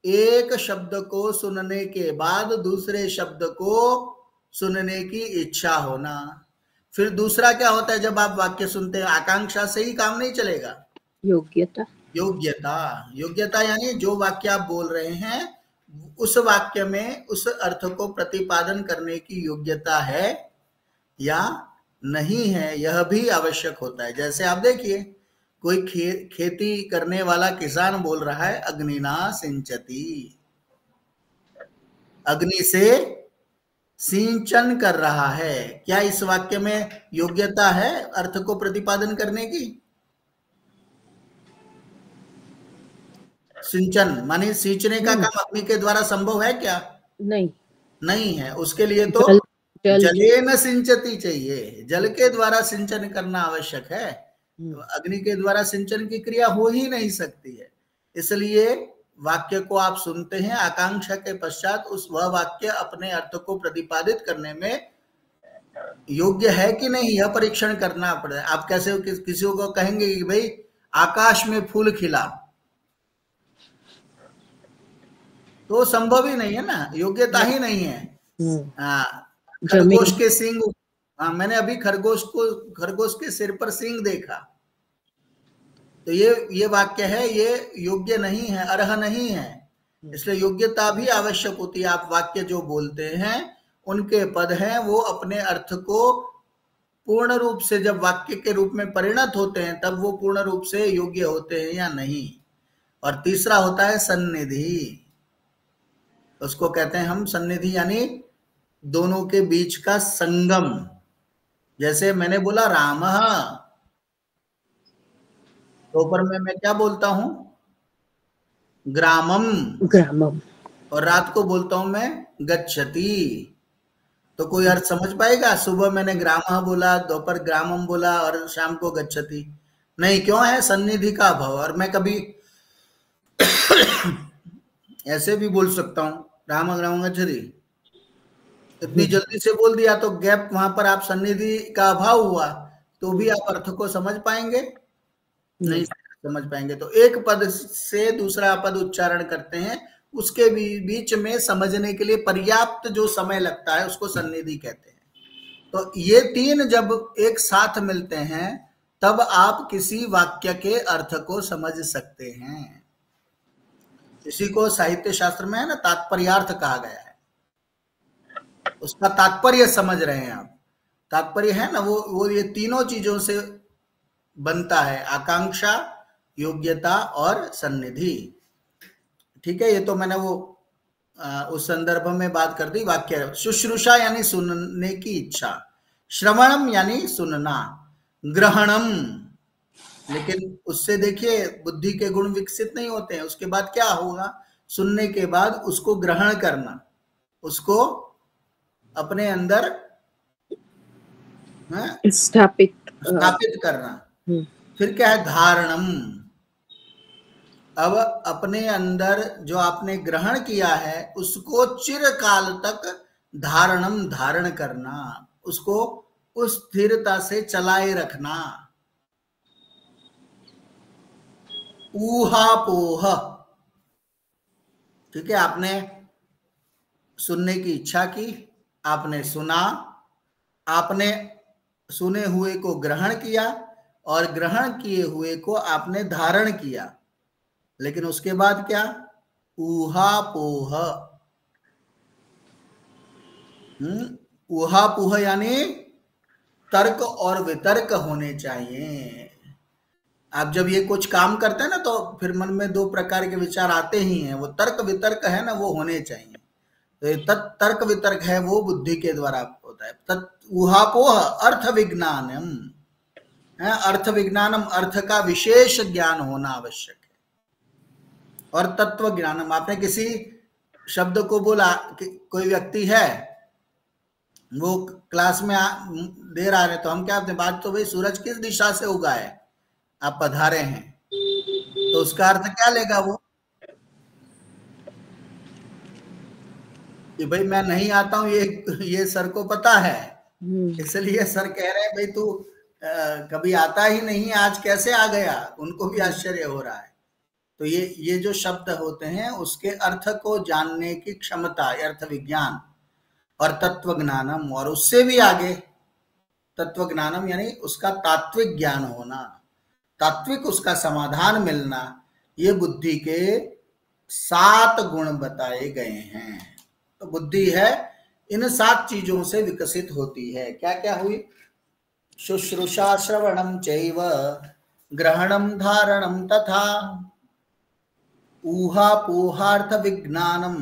एक शब्द को सुनने के बाद दूसरे शब्द को सुनने की इच्छा होना। फिर दूसरा क्या होता है, जब आप वाक्य सुनते हैं आकांक्षा से ही काम नहीं चलेगा, योग्यता। योग्यता, योग्यता यानी जो वाक्य आप बोल रहे हैं उस वाक्य में उस अर्थ को प्रतिपादन करने की योग्यता है या नहीं है, यह भी आवश्यक होता है। जैसे आप देखिए, कोई खेती करने वाला किसान बोल रहा है अग्निना सिंचती, अग्नि से सिंचन कर रहा है, क्या इस वाक्य में योग्यता है अर्थ को प्रतिपादन करने की? सिंचन माने सींचने का काम अग्नि के द्वारा संभव है क्या? नहीं है। उसके लिए तो जलेन सिंचती चाहिए, जल के द्वारा सिंचन करना आवश्यक है। तो अग्नि के द्वारा सिंचन की क्रिया हो ही नहीं सकती है। इसलिए वाक्य को आप सुनते हैं, आकांक्षा के पश्चात वह वाक्य अपने अर्थ को प्रतिपादित करने में योग्य है कि नहीं, यह परीक्षण करना पड़ेगा। आप कैसे किसी को कहेंगे कि भाई आकाश में फूल खिला, तो संभव ही नहीं है ना, योग्यता ही नहीं है। खरगोश के सींग, मैंने अभी खरगोश के सिर पर सींग देखा, तो ये वाक्य है, ये योग्य नहीं है, अर्ह नहीं है। इसलिए योग्यता भी आवश्यक होती है। आप वाक्य जो बोलते हैं उनके पद हैं, वो अपने अर्थ को पूर्ण रूप से जब वाक्य के रूप में परिणत होते हैं तब वो पूर्ण रूप से योग्य होते हैं या नहीं। और तीसरा होता है सन्निधि, उसको कहते हैं हम सन्निधि, यानी दोनों के बीच का संगम। जैसे मैंने बोला रामः, दोपहर में मैं क्या बोलता हूं, ग्रामम, और रात को बोलता हूं मैं गच्छति, तो कोई अर्थ समझ पाएगा? सुबह मैंने ग्रामः बोला, दोपहर ग्रामम बोला और शाम को गच्छति नहीं, क्यों है? सन्निधि का अभाव। और मैं कभी ऐसे भी बोल सकता हूं राम ग्राम गच्छति, इतनी जल्दी से बोल दिया तो गैप, वहां पर आप सन्निधि का अभाव हुआ, तो भी आप अर्थ को समझ पाएंगे? नहीं समझ पाएंगे। तो एक पद से दूसरा पद उच्चारण करते हैं, उसके बीच में समझने के लिए पर्याप्त जो समय लगता है उसको सन्निधि कहते हैं। तो ये 3 जब एक साथ मिलते हैं तब आप किसी वाक्य के अर्थ को समझ सकते हैं। इसी को साहित्य शास्त्र में है ना तात्पर्यार्थ कहा गया है। उसका तात्पर्य समझ रहे हैं आप, तात्पर्य है ना वो ये तीनों चीजों से बनता है, आकांक्षा, योग्यता और सन्निधि। ठीक है, ये तो मैंने वो उस संदर्भ में बात कर दी। वाक्य शुश्रूषा यानी सुनने की इच्छा, श्रवणम यानी सुनना, ग्रहणम, लेकिन उससे देखिए बुद्धि के गुण विकसित नहीं होते हैं। उसके बाद क्या होगा? सुनने के बाद उसको ग्रहण करना, उसको अपने अंदर स्थापित करना। फिर क्या है? धारणम, अब अपने अंदर जो आपने ग्रहण किया है उसको चिरकाल तक धारण करना, उसको उस स्थिरता से चलाए रखना। ऊहापोह, ठीक है, आपने सुनने की इच्छा की, आपने सुना, आपने सुने हुए को ग्रहण किया और ग्रहण किए हुए को आपने धारण किया, लेकिन उसके बाद क्या? ऊहापोह। ऊहापोह यानी तर्क और वितर्क होने चाहिए। आप जब ये कुछ काम करते हैं ना तो फिर मन में दो प्रकार के विचार आते ही हैं, वो तर्क वितर्क है ना, वो होने चाहिए। तो ये तर्क वितर्क है वो बुद्धि के द्वारा होता है। ऊहापोह अर्थ विज्ञानम है, अर्थ विज्ञानम, अर्थ का विशेष ज्ञान होना आवश्यक है। और तत्व ज्ञानम, आपने किसी शब्द को बोला कि कोई व्यक्ति है, वो क्लास में देर आ रहे, तो हम क्या अपने बात, तो भाई सूरज किस दिशा से उगा है, आप पधारे हैं, तो उसका अर्थ क्या लेगा वो कि भाई मैं नहीं आता हूं, ये सर को पता है, इसलिए सर कह रहे हैं भाई तू कभी आता ही नहीं, आज कैसे आ गया, उनको भी आश्चर्य हो रहा है। तो ये जो शब्द होते हैं उसके अर्थ को जानने की क्षमता, अर्थ विज्ञान और तत्व ज्ञानम, और उससे भी आगे तत्व ज्ञानम यानी उसका तात्विक ज्ञान होना, तात्विक उसका समाधान मिलना, ये बुद्धि के 7 गुण बताए गए हैं। तो बुद्धि है इन 7 चीजों से विकसित होती है। क्या क्या हुई? शुश्रूषा श्रवणम चैव ग्रहणम धारणम तथा ऊहापोहार्थ विज्ञानम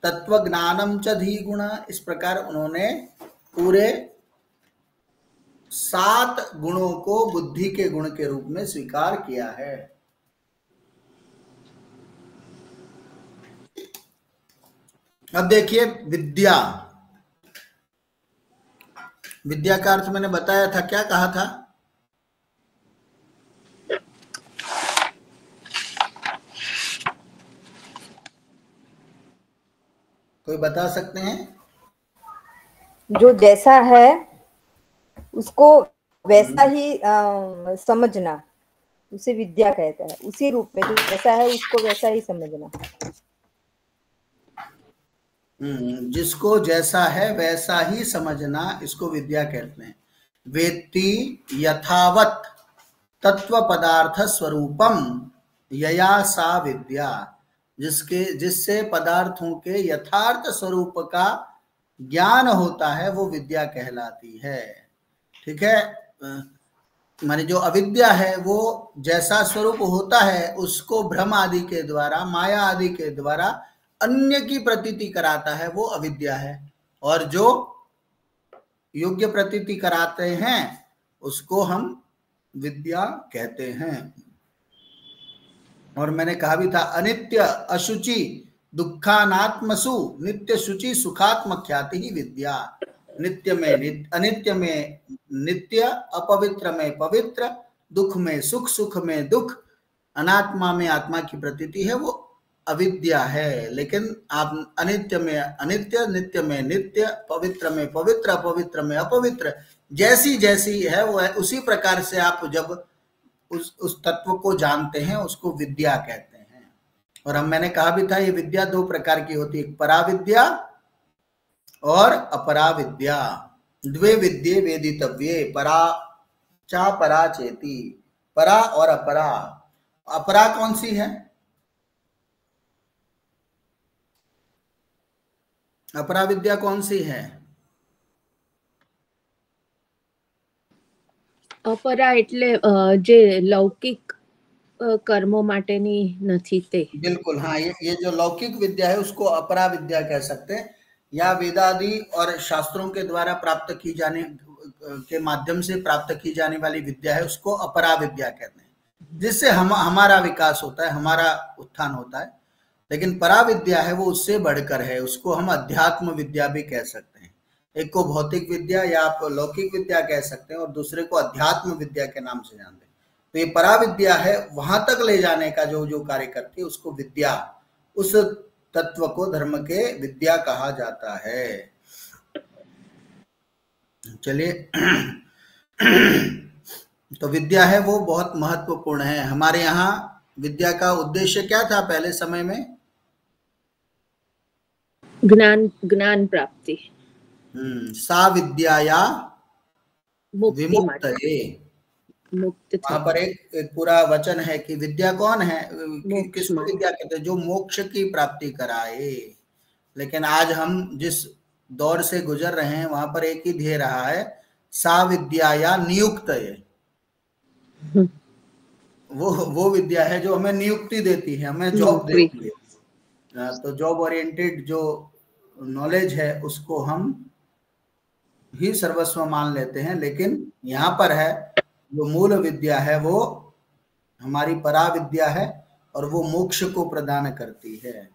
तत्व ज्ञानम च धीगुण। इस प्रकार उन्होंने पूरे 7 गुणों को बुद्धि के गुण के रूप में स्वीकार किया है। अब देखिए विद्या, विद्या का अर्थ मैंने बताया था, क्या कहा था? कोई बता सकते हैं? जो जैसा है उसको वैसा ही समझना, उसे विद्या कहता है। उसी रूप में जो जैसा है उसको वैसा ही समझना। जिसको जैसा है वैसा ही समझना, इसको विद्या कहते हैं। वेत्ति यथावत तत्व पदार्थ स्वरूपम यया सा विद्या, जिससे पदार्थों के यथार्थ स्वरूप का ज्ञान होता है वो विद्या कहलाती है। ठीक है, माने जो अविद्या है वो जैसा स्वरूप होता है उसको भ्रम आदि के द्वारा, माया आदि के द्वारा अन्य की प्रतीति कराता है, वो अविद्या है। और जो योग्य प्रतीति कराते हैं उसको हम विद्या कहते हैं। और मैंने कहा भी था, अनित्य अशुचि दुखानात्मसु नित्य शुचि सुखात्मख्याति ही विद्या। नित्य में अनित्य में नित्य, अपवित्र में पवित्र, दुख में सुख, सुख में दुख, अनात्मा में आत्मा की प्रतीति है, वो अविद्या है। लेकिन आप अनित्य में अनित्य, नित्य में नित्य, पवित्र में पवित्र, अपवित्र में अपवित्र, जैसी जैसी है वो है, उसी प्रकार से आप जब उस तत्व को जानते हैं उसको विद्या कहते हैं। और मैंने कहा भी था ये विद्या 2 प्रकार की होती है, पराविद्या और अपरा विद्या। द्वे विद्ये वेदितव्ये परा चा परा चेती, परा और अपरा। अपरा कौन सी है? अपरा विद्या कौन सी है? अपरा એટલે જે લૌકિક કર્મો માટેની નથી તે। बिल्कुल, हाँ, ये जो लौकिक विद्या है उसको अपरा विद्या कह सकते हैं, या वेदादि और शास्त्रों के द्वारा प्राप्त की जाने के माध्यम से प्राप्त की जाने वाली विद्या है, उसको अपरा विद्या कहते हैं, जिससे हमारा विकास होता है, हमारा उत्थान होता है। लेकिन परा विद्या है वो उससे बढ़कर है, उसको हम अध्यात्म विद्या भी कह सकते हैं। एक को भौतिक विद्या या आप लौकिक विद्या कह सकते हैं और दूसरे को अध्यात्म विद्या के नाम से जानते हैं। तो ये परा विद्या है, वहां तक ले जाने का जो कार्य करती है उसको विद्या, उस तत्व को धर्म के विद्या कहा जाता है। चलिए तो विद्या है वो बहुत महत्वपूर्ण है। हमारे यहाँ विद्या का उद्देश्य क्या था पहले समय में? ज्ञान प्राप्ति। सा विद्याया विमुक्तये। मुक्त वहां पर एक पूरा वचन है कि विद्या कौन है, किसको विद्या कहते हैं? जो मोक्ष की प्राप्ति कराए। लेकिन आज हम जिस दौर से गुजर रहे हैं वहां पर एक ही ध्येय रहा है, सा विद्याया नियुक्तये। वो विद्या है जो हमें नियुक्ति देती है, हमें जॉब देती है। तो जॉब ओरिएंटेड जो नॉलेज है उसको हम ही सर्वस्व मान लेते हैं। लेकिन यहाँ पर है जो मूल विद्या है वो हमारी परा विद्या है और वो मोक्ष को प्रदान करती है।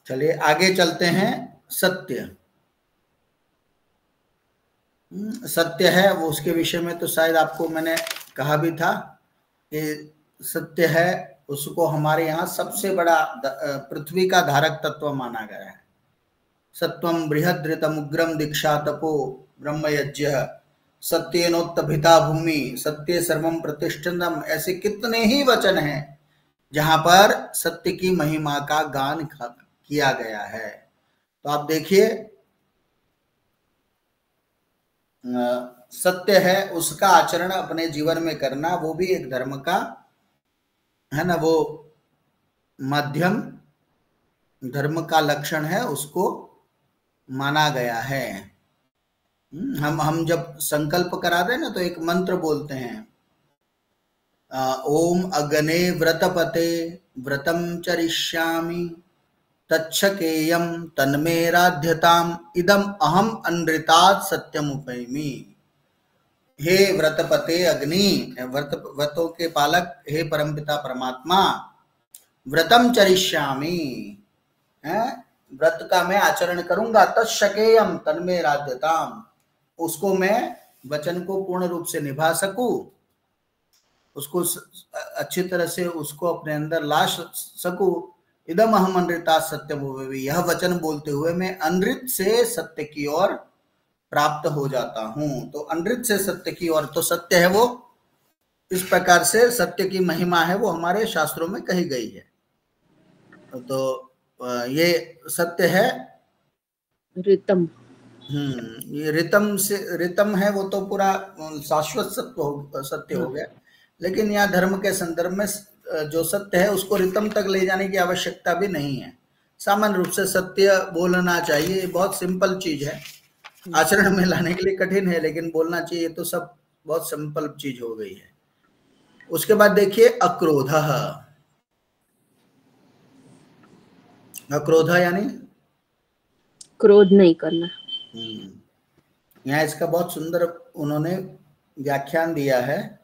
चलिए आगे चलते हैं। सत्य, सत्य है वो, उसके विषय में तो शायद आपको मैंने कहा भी था कि सत्य है उसको हमारे यहाँ सबसे बड़ा पृथ्वी का धारक तत्व माना गया है। सत्वम बृहद्रितम उग्रम दीक्षा तपो ब्रह्म यज्ञ सत्येनोत्तभिता भूमि सत्य सर्वम प्रतिष्ठितम। ऐसे कितने ही वचन हैं जहां पर सत्य की महिमा का गान किया गया है। तो आप देखिए, सत्य है उसका आचरण अपने जीवन में करना, वो भी एक धर्म का है ना, वो माध्यम धर्म का लक्षण है, उसको माना गया है। हम जब संकल्प कराते हैं ना तो एक मंत्र बोलते हैं, ओम अग्ने व्रतपते व्रतम चरिष्यामि तच्छकेयम तन्मेराध्यताम इदम अहम अनृतात् सत्यमुपैमि। हे व्रतपते अग्नि, व्रतों के पालक हे परमपिता परमात्मा, व्रतम चरिष्यामि, व्रत का मैं आचरण करूंगा, तच्छकेयम तन्मेराध्यताम, उसको मैं वचन को पूर्ण रूप से निभा सकूं, उसको अच्छी तरह से उसको अपने अंदर ला सकूं। इदम अहम अनृता सत्यमुपैमि, यह वचन बोलते हुए मैं अनृत से सत्य की ओर प्राप्त हो जाता हूं। तो अनृत से सत्य की ओर, तो सत्य है वो, इस प्रकार से सत्य की महिमा है वो हमारे शास्त्रों में कही गई है। तो ये सत्य है ऋतम। ये ऋतम से, ऋतम है वो तो पूरा शाश्वत सत्य हो गया। लेकिन यहाँ धर्म के संदर्भ में जो सत्य है उसको ऋतम तक ले जाने की आवश्यकता भी नहीं है। सामान्य रूप से सत्य बोलना चाहिए, बहुत सिंपल चीज है, आचरण में लाने के लिए कठिन है लेकिन बोलना चाहिए, तो सब बहुत सिंपल चीज हो गई है। उसके बाद देखिए अक्रोध। अक्रोध यानी क्रोध नहीं करना। यहाँ इसका बहुत सुंदर उन्होंने व्याख्यान दिया है।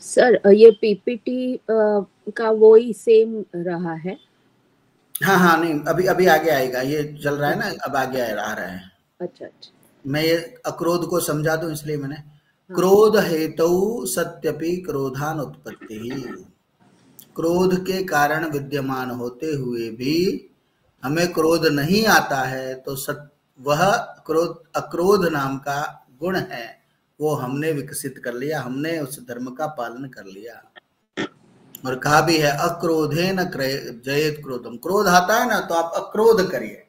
सर ये पीपीटी का वो ही सेम रहा है? हाँ, नहीं अभी आगे आएगा, ये चल रहा है ना, अब आगे आ रहा है। अच्छा। मैं ये अक्रोध को समझा दूं इसलिए मैंने, क्रोध हेतु सत्यपि क्रोधान उत्पत्ति ही, क्रोध के कारण विद्यमान होते हुए भी हमें क्रोध नहीं आता है, तो वह क्रोध, अक्रोध नाम का गुण है वो हमने विकसित कर लिया, हमने उस धर्म का पालन कर लिया। और कहा भी है अक्रोधेन जयेत क्रोधम, क्रोध आता है ना तो आप अक्रोध करिए।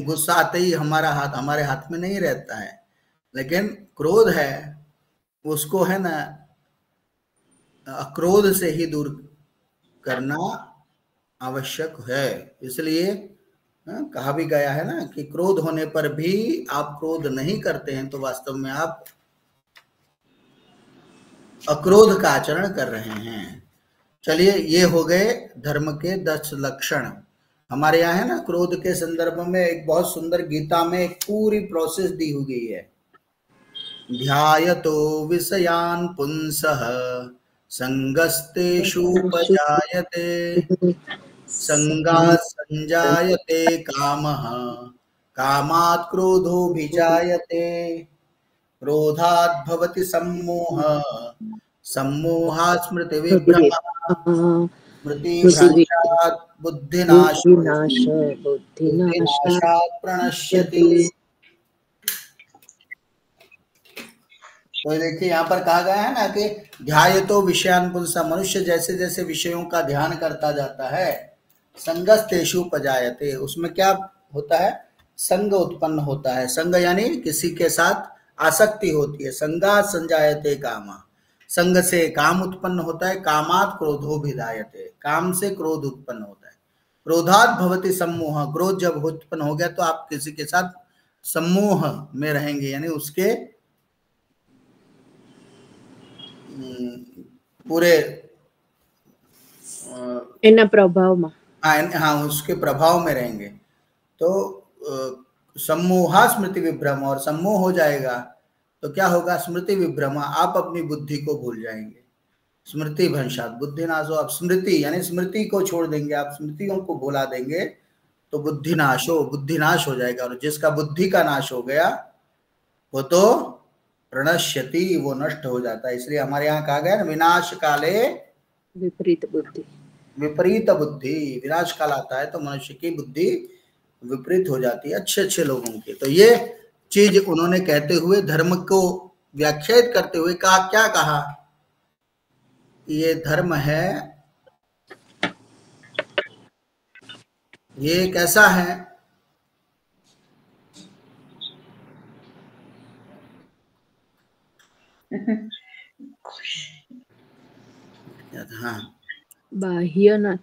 गुस्सा आते ही हमारे हाथ में नहीं रहता है, लेकिन क्रोध है उसको है ना अक्रोध से ही दूर करना आवश्यक है। इसलिए कहा भी गया है ना कि क्रोध होने पर भी आप क्रोध नहीं करते हैं तो वास्तव में आप अक्रोध का आचरण कर रहे हैं। चलिए ये हो गए धर्म के 10 लक्षण। हमारे यहाँ है ना क्रोध के संदर्भ में एक बहुत सुंदर गीता में एक पूरी प्रोसेस दी हुई है। ध्यायतो विषयान पुंसः संगस्तेषु उपजायते संगात् संजायते कामः कामात् क्रोधोऽभिजायते क्रोधात् भवति सम्मोहः सम्मोहात् स्मृतिविभ्रमः स्मृतिभ्रंशात् बुद्धिनाशात् प्रणश्यति। तो देखिए यहाँ पर कहा गया है ना कि ध्यायतो विषयान पुंसा, मनुष्य जैसे जैसे विषयों का ध्यान करता जाता है, संगस्तेषु उपजायते, उसमें क्या होता है, संग उत्पन्न होता है। संग यानी किसी के साथ आसक्ति होती है। संगात संजायते कामा, संग से काम उत्पन्न होता है। कामात क्रोधोभिधायते, काम से क्रोध उत्पन्न होता है। क्रोधात भवति सम्मोह, क्रोध जब उत्पन्न हो गया तो आप किसी के साथ सम्मोह में रहेंगे, यानी उसके पूरे एना प्रभाव में, हाँ उसके प्रभाव में रहेंगे। तो सम्मोहा स्मृति विभ्रम, और सम्मोह हो जाएगा तो क्या होगा, स्मृति विभ्रम, आप अपनी बुद्धि को भूल जाएंगे। स्मृति भंशात बुद्धि नाशो, आप स्मृति यानी स्मृति को छोड़ देंगे, आप स्मृतियों को भुला देंगे तो बुद्धि नाशो, बुद्धि नाश हो जाएगा। और जिसका बुद्धि का नाश हो गया वो तो प्रणश्यति, वो नष्ट हो जाता है। इसलिए हमारे यहाँ कहा गया ना, विनाश काले विपरीत बुद्धि, विपरीत बुद्धि, विनाश काल आता है तो मनुष्य की बुद्धि विपरीत हो जाती है अच्छे अच्छे लोगों की। तो ये चीज उन्होंने कहते हुए, धर्म को व्याख्यात करते हुए कहा, क्या कहा, ये धर्म है, ये कैसा है, हाँ बाह्य न,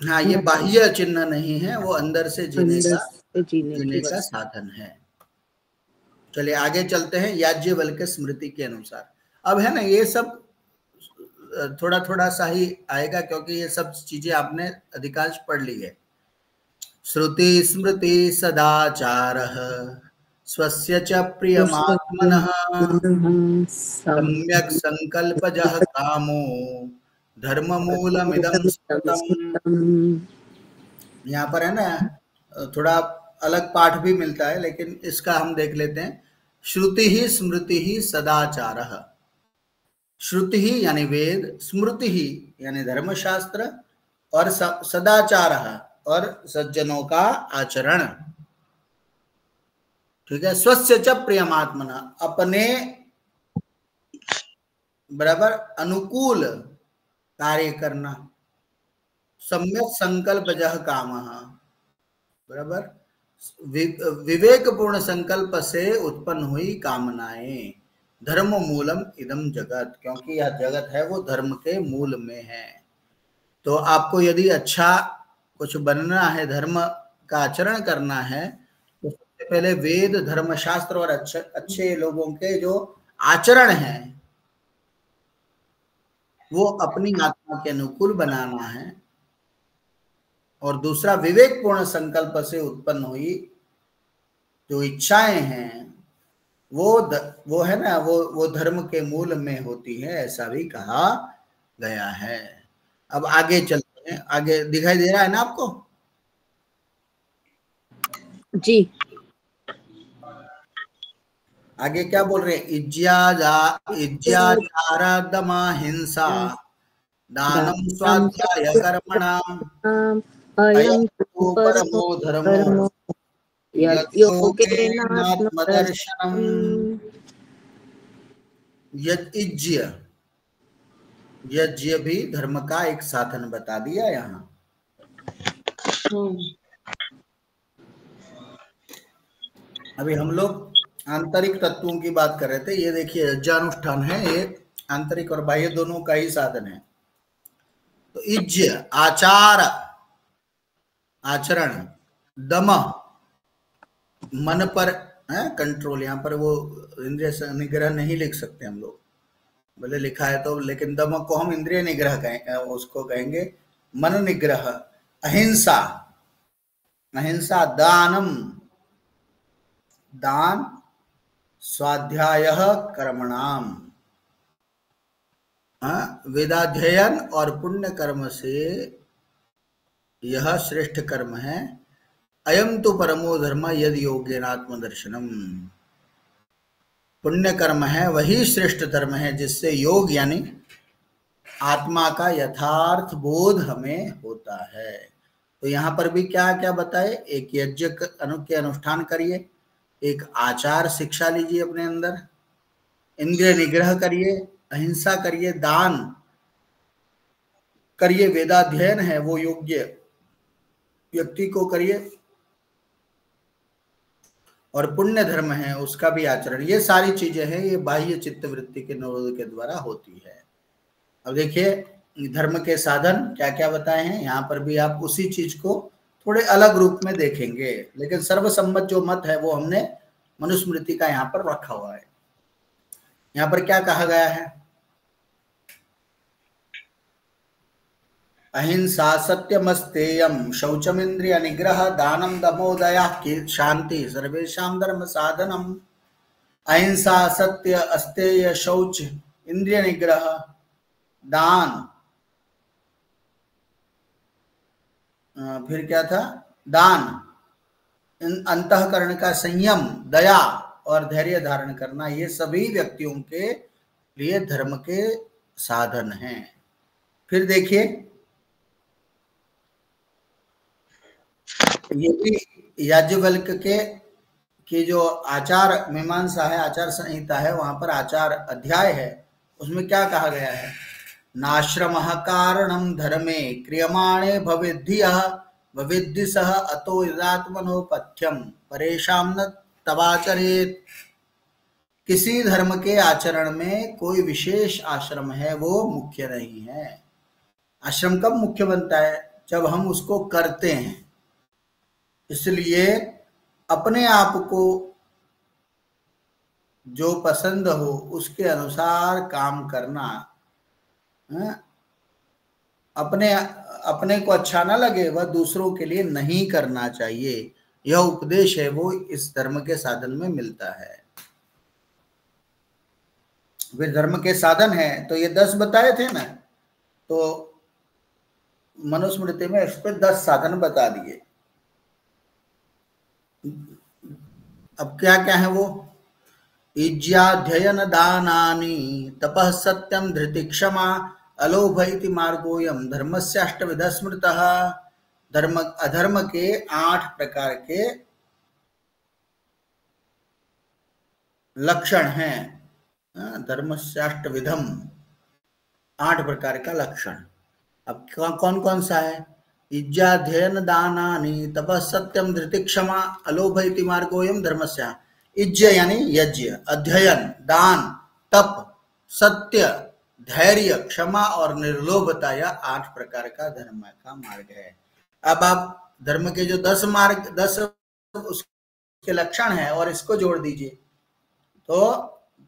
हाँ, ये बाह्य चिन्ह नहीं है, वो अंदर से जीने का साधन है। चलिए आगे चलते हैं याज्ञवल्क्य स्मृति के अनुसार। अब है ना, ये सब थोड़ा थोड़ा सा ही आएगा क्योंकि ये सब चीजें आपने अधिकांश पढ़ ली है। श्रुति स्मृति सदाचारः स्वस्य च प्रियमात्मनः सम्यक् संकल्पजः कामो धर्ममूलमिदं स्मृतम्। यहाँ पर है ना थोड़ा अलग पाठ भी मिलता है, लेकिन इसका हम देख लेते हैं। श्रुति ही स्मृति ही सदाचारः, श्रुति ही यानी वेद, स्मृति ही यानी धर्मशास्त्र, और सदाचारः और सज्जनों का आचरण। ठीक है। स्वस्य च प्रियमात्मना, अपने बराबर अनुकूल कार्य करना। सम्यक संकल्पजः कामः, बराबर विवेकपूर्ण संकल्प से उत्पन्न हुई कामनाएं। धर्म मूलम इदम जगत, क्योंकि यह जगत है वो धर्म के मूल में है। तो आपको यदि अच्छा कुछ बनना है, धर्म का आचरण करना है, तो सबसे पहले वेद, धर्मशास्त्र और अच्छे लोगों के जो आचरण है वो अपनी आत्मा के अनुकूल बनाना है। और दूसरा, विवेकपूर्ण संकल्प से उत्पन्न हुई जो इच्छाएं हैं वो है ना, वो धर्म के मूल में होती है, ऐसा भी कहा गया है। अब आगे चलते हैं, आगे दिखाई दे रहा है ना आपको? जी। आगे क्या बोल रहे हैं? इज्याचार दमा हिंसा दानम स्वाध्याय कर्मणाम अयं तु परमो धर्मो यज्ञोगेनात्मदर्शनम्। यज्ञ भी धर्म का एक साधन बता दिया यहाँ। अभी हम लोग आंतरिक तत्वों की बात कर रहे थे। ये देखिए यज्ञानुष्ठान है, ये आंतरिक और बाह्य दोनों का ही साधन है। तो यज्ञ आचार, आचरण, दम मन पर है कंट्रोल। यहाँ पर वो इंद्रिय निग्रह नहीं लिख सकते हम लोग, भले लिखा है तो, लेकिन दम को हम इंद्रिय निग्रह कहेंगे, उसको कहेंगे मन निग्रह। अहिंसा, अहिंसा दानम, दान, स्वाध्याय कर्मणाम, वेदाध्ययन और पुण्य कर्म से यह श्रेष्ठ कर्म है। अयम तो परमो धर्म यद योगेन आत्मदर्शनम, पुण्य कर्म है वही श्रेष्ठ धर्म है जिससे योग यानी आत्मा का यथार्थ बोध हमें होता है। तो यहाँ पर भी क्या क्या बताए? एक यज्ञ के अनुष्ठान करिए, एक आचार शिक्षा लीजिए अपने अंदर, इंद्रिय निग्रह करिए, अहिंसा करिए, दान करिए, वेदाध्ययन है वो योग्य व्यक्ति को करिए, और पुण्य धर्म है उसका भी आचरण। ये सारी चीजें हैं, ये बाह्य चित्त वृत्ति के निरोध के द्वारा होती है। अब देखिए धर्म के साधन क्या क्या बताए हैं, यहाँ पर भी आप उसी चीज को थोड़े अलग रूप में देखेंगे, लेकिन सर्वसम्मत जो मत है वो हमने मनुस्मृति का यहाँ पर रखा हुआ है। यहाँ पर क्या कहा गया है, अहिंसा सत्यमस्तेयम शौचमिंद्रिय निग्रह दानम दमोदया शांति सर्वेषां धर्म साधनम। अहिंसा सत्य अस्तेय शौच इंद्रिय निग्रह दान, फिर क्या था, दान, अंतःकरण का संयम, दया और धैर्य धारण करना, ये सभी व्यक्तियों के लिए धर्म के साधन हैं। फिर देखिए ये भी याज्ञवल्क्य के जो आचार मीमांसा है, आचार संहिता है, वहां पर आचार अध्याय है, उसमें क्या कहा गया है, नाश्रमः कारणं धर्मे क्रियमाणे भवेद्धियः भवेद्दि सह अतो यदात्मनो पथ्यम परेशान न तवाचरेत। किसी धर्म के आचरण में कोई विशेष आश्रम है वो मुख्य नहीं है। आश्रम कब मुख्य बनता है, जब हम उसको करते हैं। इसलिए अपने आप को जो पसंद हो उसके अनुसार काम करना, अपने को अच्छा ना लगे वह दूसरों के लिए नहीं करना चाहिए। यह उपदेश है वो इस धर्म के साधन में मिलता है। फिर धर्म के साधन है तो ये 10 बताए थे ना, तो मनुस्मृति में इस पर 10 साधन बता दिए। अब क्या क्या है वो, इज्याध्ययन दानानि तपः सत्यम धृति क्षमा अलोभ इति मार्गोयम धर्मस्याष्टविध स्मृतः। धर्म अधर्म के 8 प्रकार के लक्षण हैं, धर्मस्याष्टविधम 8 प्रकार का लक्षण। अब कौन कौन सा है, इज्याध्ययन दानानि तपः सत्यम धृति क्षमा अलोभ इति मार्गोयम धर्मस्य। इज्ज यानी यज्ञ, अध्ययन, दान, तप, सत्य, धैर्य, क्षमा और निर्लोभता, यह 8 प्रकार का धर्म का मार्ग है। अब आप धर्म के जो 10 उसके लक्षण हैं और इसको जोड़ दीजिए तो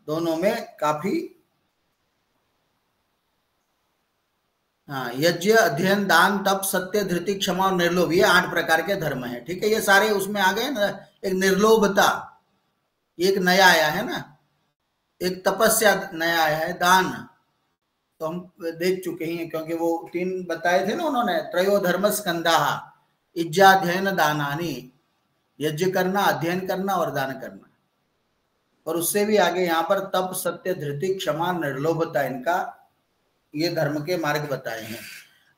दोनों में काफी, यज्ञ, अध्ययन, दान, तप, सत्य, धृति, क्षमा और निर्लोभ, ये 8 प्रकार के धर्म है। ठीक है, ये सारे उसमें आ गए ना। एक निर्लोभता, एक नया आया है ना, एक तपस्या नया आया है, दान तो हम देख चुके हैं क्योंकि वो 3 बताए थे ना उन्होंने, त्रयो धर्म स्कंदाः इज्जाध्ययन दानानि, यज्ञ करना, अध्ययन करना और दान करना। और उससे भी आगे यहाँ पर तप, सत्य, धृति, क्षमा, निर्लोभता, इनका ये धर्म के मार्ग बताए हैं।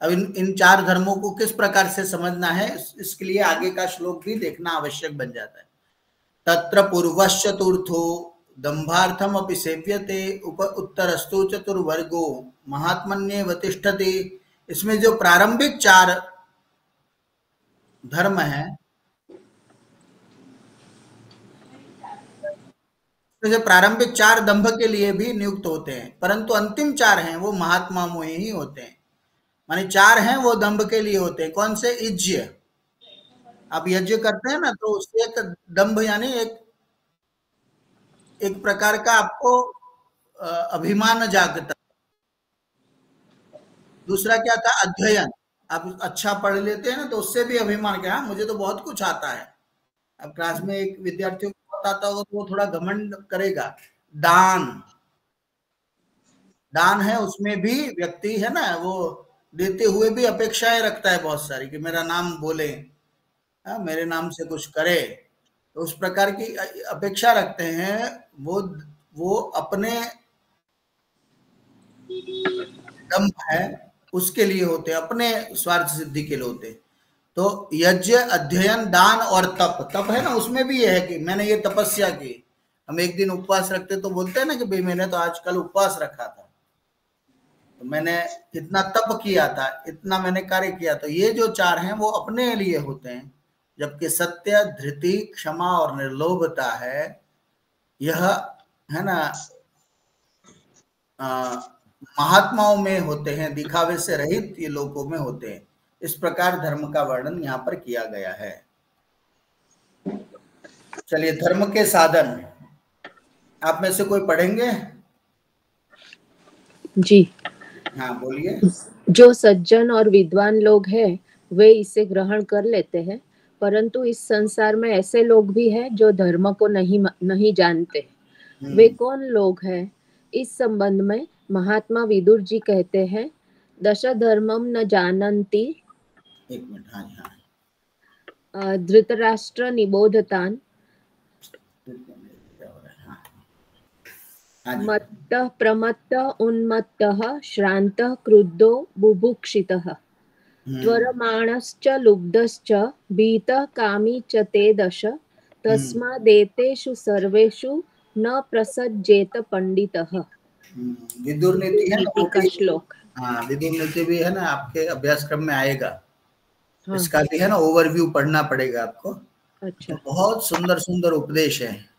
अब इन 4 धर्मों को किस प्रकार से समझना है, इसके लिए आगे का श्लोक भी देखना आवश्यक बन जाता है। तत्र पूर्वश्चतुर्थो दंभार्थम अपि सेव्यते उत्तरस्तु चतुर्वर्गो महात्मन्येव तिष्ठति। इसमें जो प्रारंभिक 4 धर्म है, जैसे प्रारंभिक 4 दंभ के लिए भी नियुक्त होते हैं, परंतु अंतिम 4 हैं वो महात्मा में ही होते हैं। माने 4 हैं वो दंभ के लिए होते हैं। कौन से, इज्य, आप यज्ञ करते हैं ना तो उससे एक दंभ यानी एक प्रकार का आपको अभिमान जागता। दूसरा क्या था, अध्ययन, आप अच्छा पढ़ लेते हैं ना तो उससे भी अभिमान, क्या मुझे तो बहुत कुछ आता है। अब क्लास में एक विद्यार्थियों को बहुत आता होगा तो वो थोड़ा घमंड करेगा। दान है, उसमें भी व्यक्ति है ना वो देते हुए भी अपेक्षाएं रखता है बहुत सारी, कि मेरा नाम बोले, मेरे नाम से कुछ करे, तो उस प्रकार की अपेक्षा रखते हैं। वो अपने दम है उसके लिए होते, अपने स्वार्थ सिद्धि के लिए होते। तो यज्ञ, अध्ययन, दान और तप है ना, उसमें भी यह है कि मैंने ये तपस्या की, हम एक दिन उपवास रखते तो बोलते हैं ना कि भाई मैंने तो आजकल उपवास रखा था, तो मैंने इतना तप किया था, इतना मैंने कार्य किया। तो ये जो चार हैं वो अपने लिए होते हैं, जबकि सत्य, धृति, क्षमा और निर्लोभता है, यह है ना महात्माओं में होते हैं, दिखावे से रहित ये लोगों में होते हैं। इस प्रकार धर्म का वर्णन यहाँ पर किया गया है। चलिए, धर्म के साधन आप में से कोई पढ़ेंगे? जी हाँ बोलिए। जो सज्जन और विद्वान लोग हैं वे इसे ग्रहण कर लेते हैं, परंतु इस संसार में ऐसे लोग भी हैं जो धर्म को नहीं जानते। वे कौन लोग हैं? इस संबंध में महात्मा विदुर जी कहते हैं, दश धर्मम न जानन्ति। एक मिनट, हाँ हाँ। धृतराष्ट्र निबोधतान मत्तः प्रमत्तः उन्मत्तः श्रान्तः क्रुद्धो बुभुक्षितः त्वरमाणश्च लुब्धश्च भीतः कामी च ते दश तस्मादेतेषु सर्वेषु न प्रसज्जेत पंडितः। विदुर नीति है नीति का श्लोक। हाँ, विदुर नीति भी है ना, आपके अभ्यासक्रम में आएगा। हाँ। इसका भी है ना ओवरव्यू पढ़ना पड़ेगा आपको। अच्छा। तो बहुत सुंदर सुंदर उपदेश है।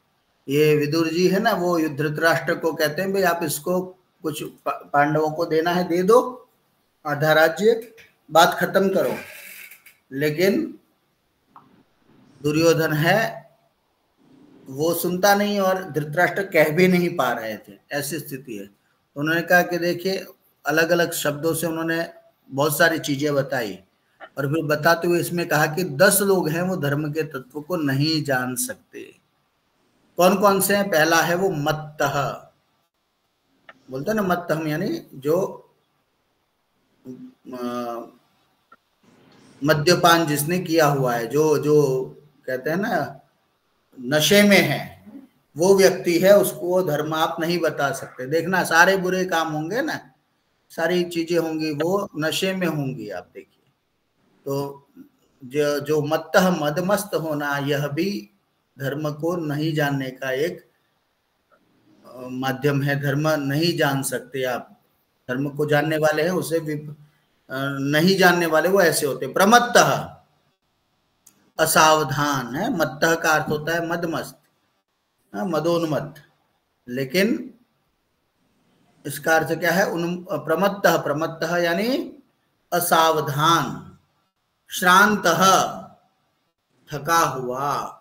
ये विदुर जी है ना, वो धृतराष्ट्र को कहते हैं भाई आप इसको कुछ पांडवों को देना है दे दो, आधा राज्य, बात खत्म करो। लेकिन दुर्योधन है वो सुनता नहीं और धृतराष्ट्र कह भी नहीं पा रहे थे, ऐसी स्थिति है। उन्होंने कहा कि देखिए, अलग अलग शब्दों से उन्होंने बहुत सारी चीजें बताई और फिर बताते हुए इसमें कहा कि 10 लोग हैं वो धर्म के तत्व को नहीं जान सकते। कौन कौन से हैं? पहला है वो मत्तः, बोलते हैं ना मत्तः, यानी जो मद्यपान जिसने किया हुआ है, जो कहते हैं ना नशे में है, वो व्यक्ति है, उसको धर्म आप नहीं बता सकते। देखना सारे बुरे काम होंगे ना, सारी चीजें होंगी वो नशे में होंगी, आप देखिए। तो जो मत्तः मदमस्त होना, यह भी धर्म को नहीं जानने का एक माध्यम है। धर्म नहीं जान सकते आप, धर्म को जानने वाले हैं, उसे भी नहीं जानने वाले वो ऐसे होते। प्रमत्तः, असावधान है। मत्तः का अर्थ होता है मदमस्त, मदोन्मत्त, लेकिन इसका अर्थ क्या है? प्रमत्तः, प्रमत्तः यानी असावधान, श्रान्तः थका हुआ,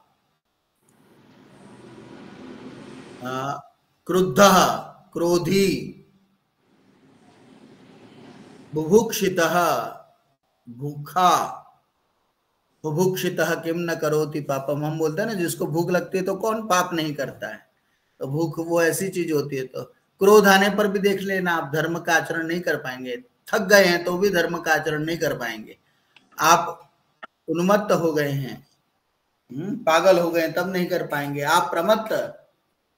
क्रुद्धः क्रोधी, बुभुक्षितः भूखा, बुभुक्षितः किम न करोति पापम। हम बोलते हैं ना जिसको भूख लगती है तो कौन पाप नहीं करता है, तो भूख वो ऐसी चीज होती है। तो क्रोध आने पर भी देख लेना, आप धर्म का आचरण नहीं कर पाएंगे। थक गए हैं तो भी धर्म का आचरण नहीं कर पाएंगे। आप उन्मत्त हो गए हैं, पागल हो गए तब नहीं कर पाएंगे। आप प्रमत्त,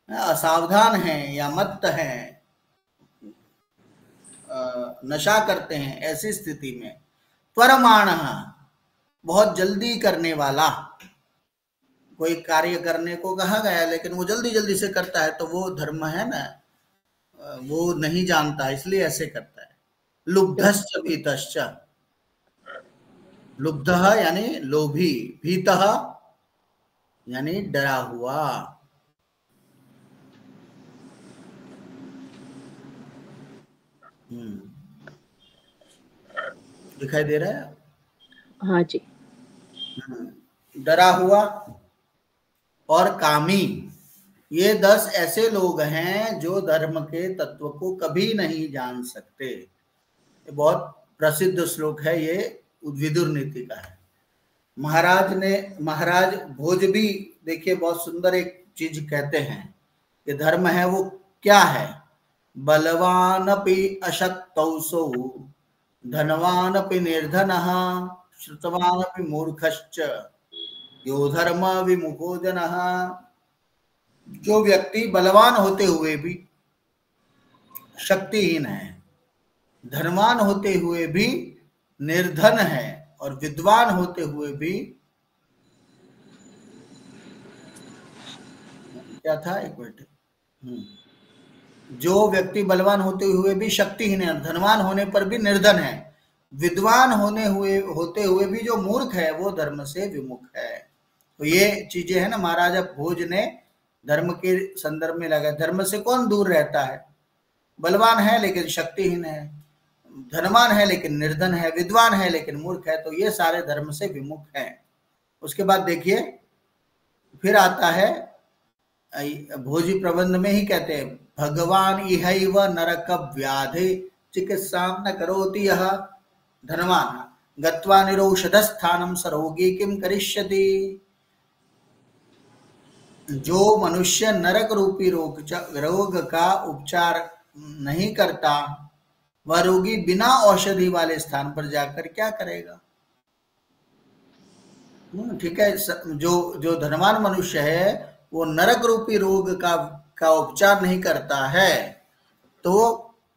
असावधान हैं या मत्त हैं, नशा करते हैं, ऐसी स्थिति में त्वरमाणः, बहुत जल्दी करने वाला। कोई कार्य करने को कहा गया लेकिन वो जल्दी जल्दी से करता है, तो वो धर्म है ना, वो नहीं जानता, इसलिए ऐसे करता है। लुब्धश्च भीतश्च, लुब्धः यानी लोभी, भीतः यानी डरा हुआ। दिखाई दे रहा है? हाँ जी। डरा हुआ और कामी, ये 10 ऐसे लोग हैं जो धर्म के तत्व को कभी नहीं जान सकते। ये बहुत प्रसिद्ध श्लोक है, ये विदुर नीति का है। महाराज भोज भी देखिए बहुत सुंदर एक चीज कहते हैं कि धर्म है वो क्या है? बलवानपि अशक्तौसौ, धनवानपि निर्धनः, श्रुतवानपि मूर्खश्च, यो धर्म विमुखो जनः। जो व्यक्ति बलवान होते हुए भी शक्तिहीन है, धनवान होते हुए भी निर्धन है और विद्वान होते हुए भी क्या था, एक मिनट। जो व्यक्ति बलवान होते हुए भी शक्तिहीन है, धनवान होने पर भी निर्धन है, विद्वान होते हुए भी जो मूर्ख है वो धर्म से विमुख है। तो ये चीजें है ना, महाराजा भोज ने धर्म के संदर्भ में लगा। धर्म से कौन दूर रहता है? बलवान है लेकिन शक्तिहीन है, धनवान है लेकिन निर्धन है, विद्वान है लेकिन मूर्ख है, तो ये सारे धर्म से विमुख हैं। उसके बाद देखिए फिर आता है, भोजी प्रबंध में ही कहते हैं, भगवान इहैव नरक व्याधि चिकित्सा न करोति यह धनवान गत्वा निरौषधस्थानम सरोगी किम करिष्यति। जो मनुष्य नरक रूपी रोग का उपचार नहीं करता, वह रोगी बिना औषधि वाले स्थान पर जाकर क्या करेगा? ठीक है, जो धनवान मनुष्य है वो नरक रूपी रोग का उपचार नहीं करता है, तो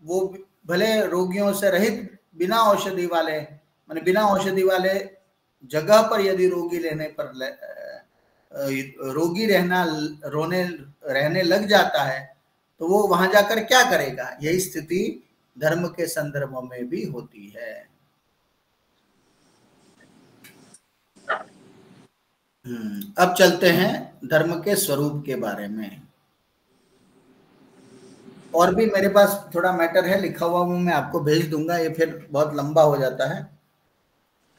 वो भले रोगियों से रहित बिना औषधि वाले जगह पर यदि रोगी रहने लग जाता है, तो वो वहां जाकर क्या करेगा? यही स्थिति धर्म के संदर्भ में भी होती है। अब चलते हैं धर्म के स्वरूप के बारे में। और भी मेरे पास थोड़ा मैटर है, लिखा हुआ वो मैं आपको भेज दूंगा, ये फिर बहुत लंबा हो जाता है।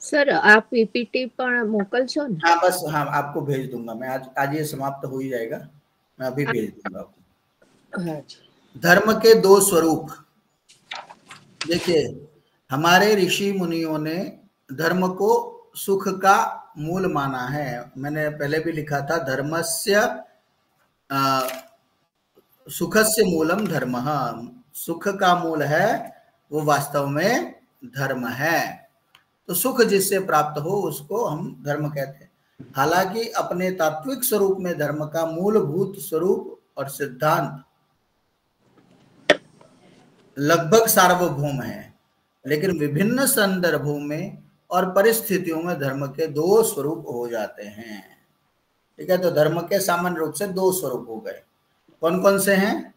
सर आप पीपीटी पर मोकलशो ने? हाँ बस, हाँ आपको भेज दूंगा मैं, आज ये समाप्त हो ही जाएगा, मैं अभी भेज दूंगा आपको। धर्म के दो स्वरूप। देखिए, हमारे ऋषि मुनियों ने धर्म को सुख का मूल माना है। मैंने पहले भी लिखा था, धर्मस्य सुखस्य मूलम धर्मः। सुख का मूल है वो वास्तव में धर्म है। तो सुख जिससे प्राप्त हो उसको हम धर्म कहते हैं। हालांकि अपने तात्विक स्वरूप में धर्म का मूलभूत स्वरूप और सिद्धांत लगभग सार्वभौम है, लेकिन विभिन्न संदर्भों में और परिस्थितियों में धर्म के दो स्वरूप हो जाते हैं। ठीक है, तो धर्म के सामान्य रूप से दो स्वरूप हो गए। कौन कौन से हैं?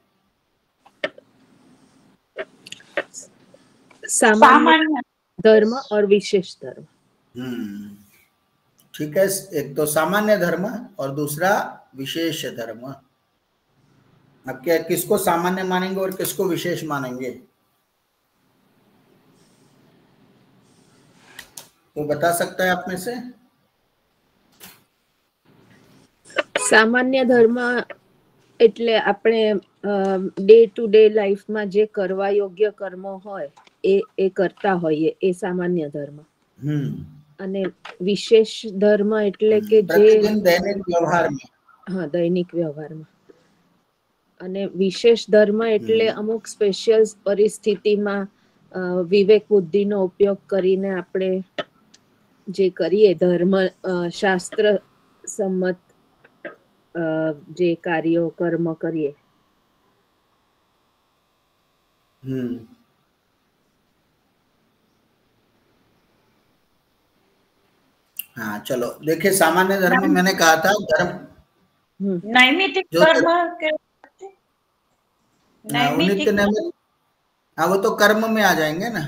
सामान्य धर्म और विशेष धर्म। ठीक है, एक तो सामान्य धर्म और दूसरा विशेष धर्म। अब क्या किसको सामान्य मानेंगे और किसको विशेष मानेंगे? तो बता सकता है आप में से? सामान्य धर्म એટલે આપણે ડે ટુ ડે લાઈફમાં જે કરવા યોગ્ય કર્મો હોય એ કરતા હોઈએ, એ સામાન્ય ધર્મ. અને વિશેષ ધર્મ એટલે કે જે દૈનિક વ્યવહારમાં, હા, દૈનિક વ્યવહારમાં. અને વિશેષ ધર્મ એટલે અમુક સ્પેશિયલ પરિસ્થિતિમાં વિવેક બુદ્ધિનો ઉપયોગ કરીને આપણે જે કરીએ ધર્મ શાસ્ત્ર સંમત જે કાર્યો કર્મ કરીએ. हाँ चलो देखिए, सामान्य धर्म में मैंने कहा था धर्म नैमित्तिक कर्म के नैमित्तिक, हाँ वो तो कर्म में आ जाएंगे ना।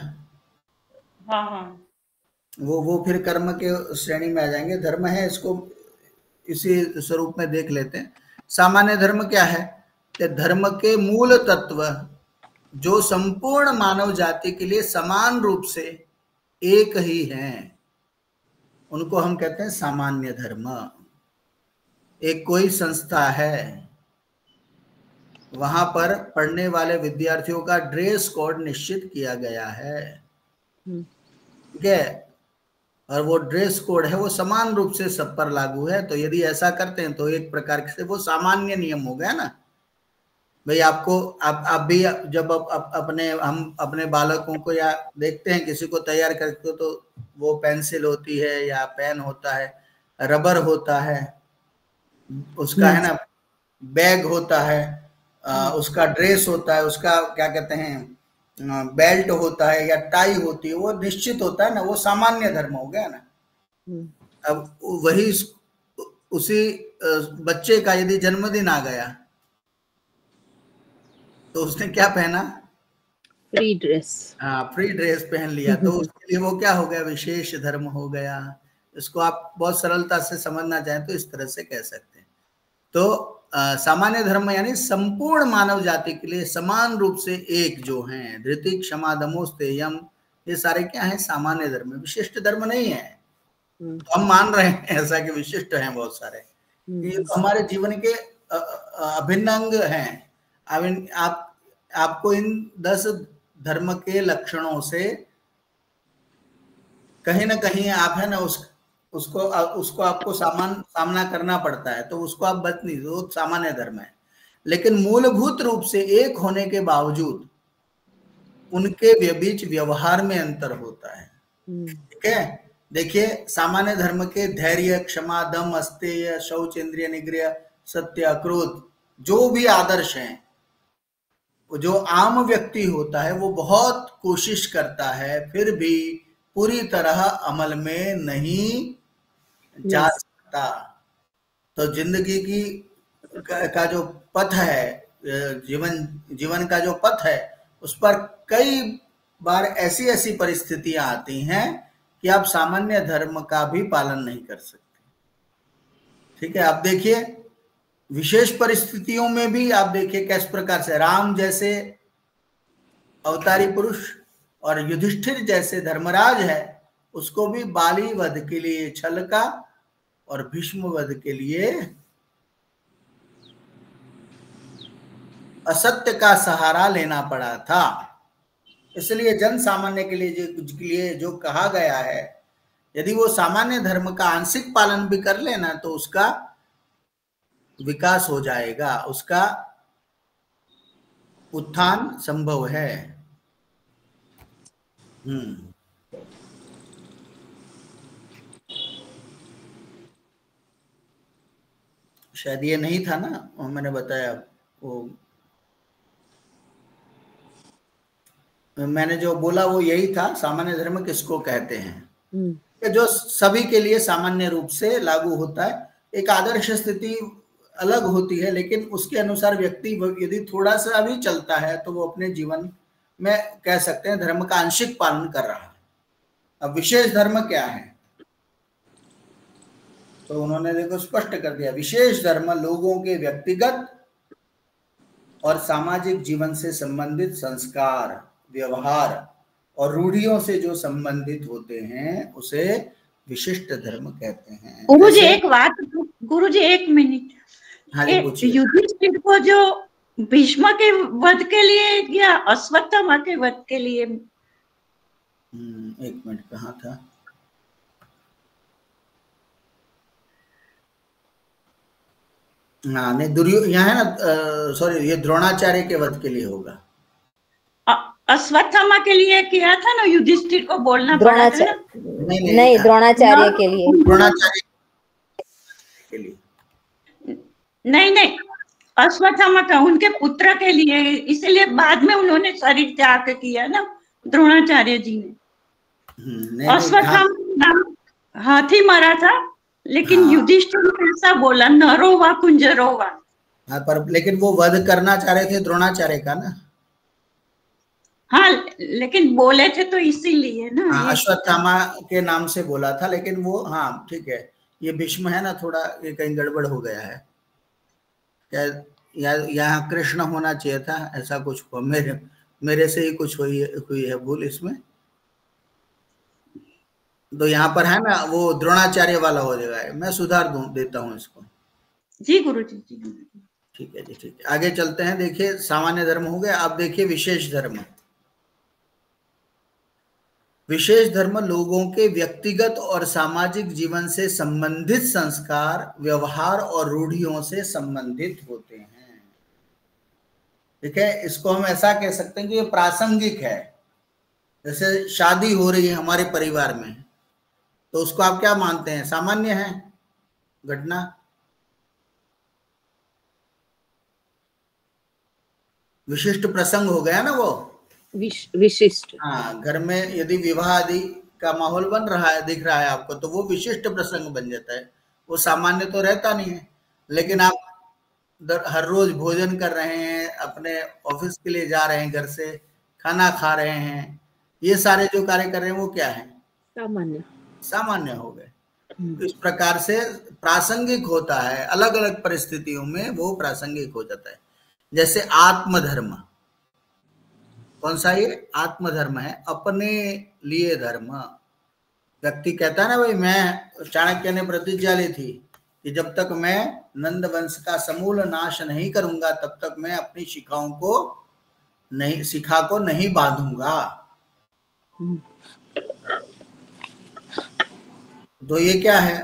हाँ वो फिर कर्म के श्रेणी में आ जाएंगे। धर्म है, इसको इसी स्वरूप में देख लेते हैं। सामान्य धर्म क्या है? कि धर्म के मूल तत्व जो संपूर्ण मानव जाति के लिए समान रूप से एक ही हैं, उनको हम कहते हैं सामान्य धर्म। एक कोई संस्था है, वहां पर पढ़ने वाले विद्यार्थियों का ड्रेस कोड निश्चित किया गया है, ठीक है, और वो ड्रेस कोड है वो समान रूप से सब पर लागू है। तो यदि ऐसा करते हैं तो एक प्रकार से वो सामान्य नियम हो गया ना भाई। आपको आप भी जब हम अपने बालकों को या देखते हैं किसी को तैयार करते हो, तो वो पेंसिल होती है या पेन होता है, रबर होता है, उसका है ना बैग होता है, उसका ड्रेस होता है, उसका क्या कहते हैं बेल्ट होता है या टाई होती है, वो निश्चित होता है ना, वो सामान्य धर्म हो गया ना। अब वही उसी बच्चे का यदि जन्मदिन आ गया तो उसने क्या पहना? Free dress. हाँ, फ्री ड्रेस पहन लिया, तो उसके लिए वो क्या हो गया? विशेष धर्म हो गया। इसको आप बहुत सरलता से समझना चाहें तो इस तरह से कह सकते हैं। तो सामान्य धर्म यानी संपूर्ण मानव जाति के लिए समान रूप से एक जो हैं, धृति क्षमा दमो स्थेयम, ये सारे क्या है? सामान्य धर्म, विशिष्ट धर्म नहीं है। तो हम मान रहे हैं ऐसा कि विशिष्ट हैं बहुत सारे, ये तो हमारे जीवन के अभिन्न अंग हैं। आपको इन 10 धर्म के लक्षणों से कहीं ना कहीं आप है ना उसको आपको सामना करना पड़ता है, तो उसको आप बच नहीं, वो सामान्य धर्म है। लेकिन मूलभूत रूप से एक होने के बावजूद उनके बीच व्यवहार में अंतर होता है। ठीक है, देखिए सामान्य धर्म के धैर्य, क्षमा, दम, अस्तेय, शौच, इंद्रिय निग्रह, सत्य, क्रोध, जो भी आदर्श हैं, जो आम व्यक्ति होता है वो बहुत कोशिश करता है, फिर भी पूरी तरह अमल में नहीं जा सकता। तो जिंदगी की का जो पथ है, जीवन का जो पथ है, उस पर कई बार ऐसी परिस्थितियां आती हैं कि आप सामान्य धर्म का भी पालन नहीं कर सकते। ठीक है, आप देखिए विशेष परिस्थितियों में भी आप देखिए किस प्रकार से राम जैसे अवतारी पुरुष और युधिष्ठिर जैसे धर्मराज है, उसको भी बाली वध के लिए छल का और भीष्म वध के लिए असत्य का सहारा लेना पड़ा था। इसलिए जन सामान्य के लिए जो कहा गया है, यदि वो सामान्य धर्म का आंशिक पालन भी कर लेना तो उसका विकास हो जाएगा, उसका उत्थान संभव है। शायद ये नहीं था ना, मैंने बताया वो, मैंने जो बोला वो यही था, सामान्य धर्म किसको कहते हैं, जो सभी के लिए सामान्य रूप से लागू होता है। एक आदर्श स्थिति अलग होती है, लेकिन उसके अनुसार व्यक्ति यदि थोड़ा सा भी चलता है तो वो अपने जीवन में कह सकते हैं धर्म का आंशिक पालन कर रहा है। अब विशेष धर्म क्या है, तो उन्होंने देखो स्पष्ट कर दिया, विशेष धर्म लोगों के व्यक्तिगत और सामाजिक जीवन से संबंधित संस्कार, व्यवहार और रूढ़ियों से जो संबंधित होते हैं उसे विशिष्ट धर्म कहते हैं। गुरुजी एक बात, गुरुजी एक मिनट, हाँ जी पूछिए। युधिष्ठिर को जो भीष्म के वध के लिए या अश्वत्थामा के वध के लिए? एक मिनट, कहाँ था? हाँ नहीं, यहाँ है ना, सॉरी, ये द्रोणाचार्य के वध के लिए होगा। अश्वत्थामा के लिए किया था ना, युधिष्ठिर को बोलना पड़ा था ना? नहीं, द्रोणाचार्य के लिए, द्रोणाचार्य के लिए नहीं, अश्वत्थामा का उनके पुत्र के लिए, इसलिए बाद में उन्होंने शरीर त्याग किया ना द्रोणाचार्य जी ने। अश्वत्थामा हाथी मारा था, लेकिन युधिष्ठिर ने ऐसा बोला, नरोवा कुंजरोवा। हाँ, पर लेकिन वो वध करना चाह रहे थे द्रोणाचार्य का ना। हाँ, लेकिन बोले थे तो इसीलिए ना, हाँ, अश्वत्थामा के नाम से बोला था, लेकिन वो, हाँ ठीक है, ये भीष्म है ना, थोड़ा ये कहीं गड़बड़ हो गया है क्या? यहाँ कृष्ण होना चाहिए था, ऐसा कुछ हुआ, मेरे से ही कुछ हुई है भूल इसमें। तो यहाँ पर है ना वो द्रोणाचार्य वाला हो जाएगा, मैं सुधार देता हूँ इसको। जी गुरुजी जी। ठीक है जी, ठीक है, आगे चलते हैं। देखिए सामान्य धर्म हो गया, अब देखिए विशेष धर्म। विशेष धर्म लोगों के व्यक्तिगत और सामाजिक जीवन से संबंधित संस्कार, व्यवहार और रूढ़ियों से संबंधित होते हैं। ठीक है, इसको हम ऐसा कह सकते हैं कि ये प्रासंगिक है। जैसे शादी हो रही है हमारे परिवार में, तो उसको आप क्या मानते हैं, सामान्य है घटना? विशिष्ट प्रसंग हो गया ना वो, विशिष्ट। हाँ, घर में यदि विवाह आदि का माहौल बन रहा है, दिख रहा है आपको, तो वो विशिष्ट प्रसंग बन जाता है, वो सामान्य तो रहता नहीं है। लेकिन आप हर रोज भोजन कर रहे हैं, अपने ऑफिस के लिए जा रहे हैं, घर से खाना खा रहे हैं, ये सारे जो कार्य कर रहे हैं वो क्या है? सामान्य हो गए। इस प्रकार से प्रासंगिक होता है, अलग अलग परिस्थितियों में वो प्रासंगिक हो जाता है। जैसे आत्मधर्म, कौन सा ये आत्मधर्म है? अपने लिए धर्म। व्यक्ति कहता है ना भाई, मैं चाणक्य ने प्रतिज्ञा ली थी कि जब तक मैं नंद वंश का समूल नाश नहीं करूंगा तब तक मैं अपनी शिखाओं को नहीं, शिखा को नहीं बांधूंगा। तो ये क्या है?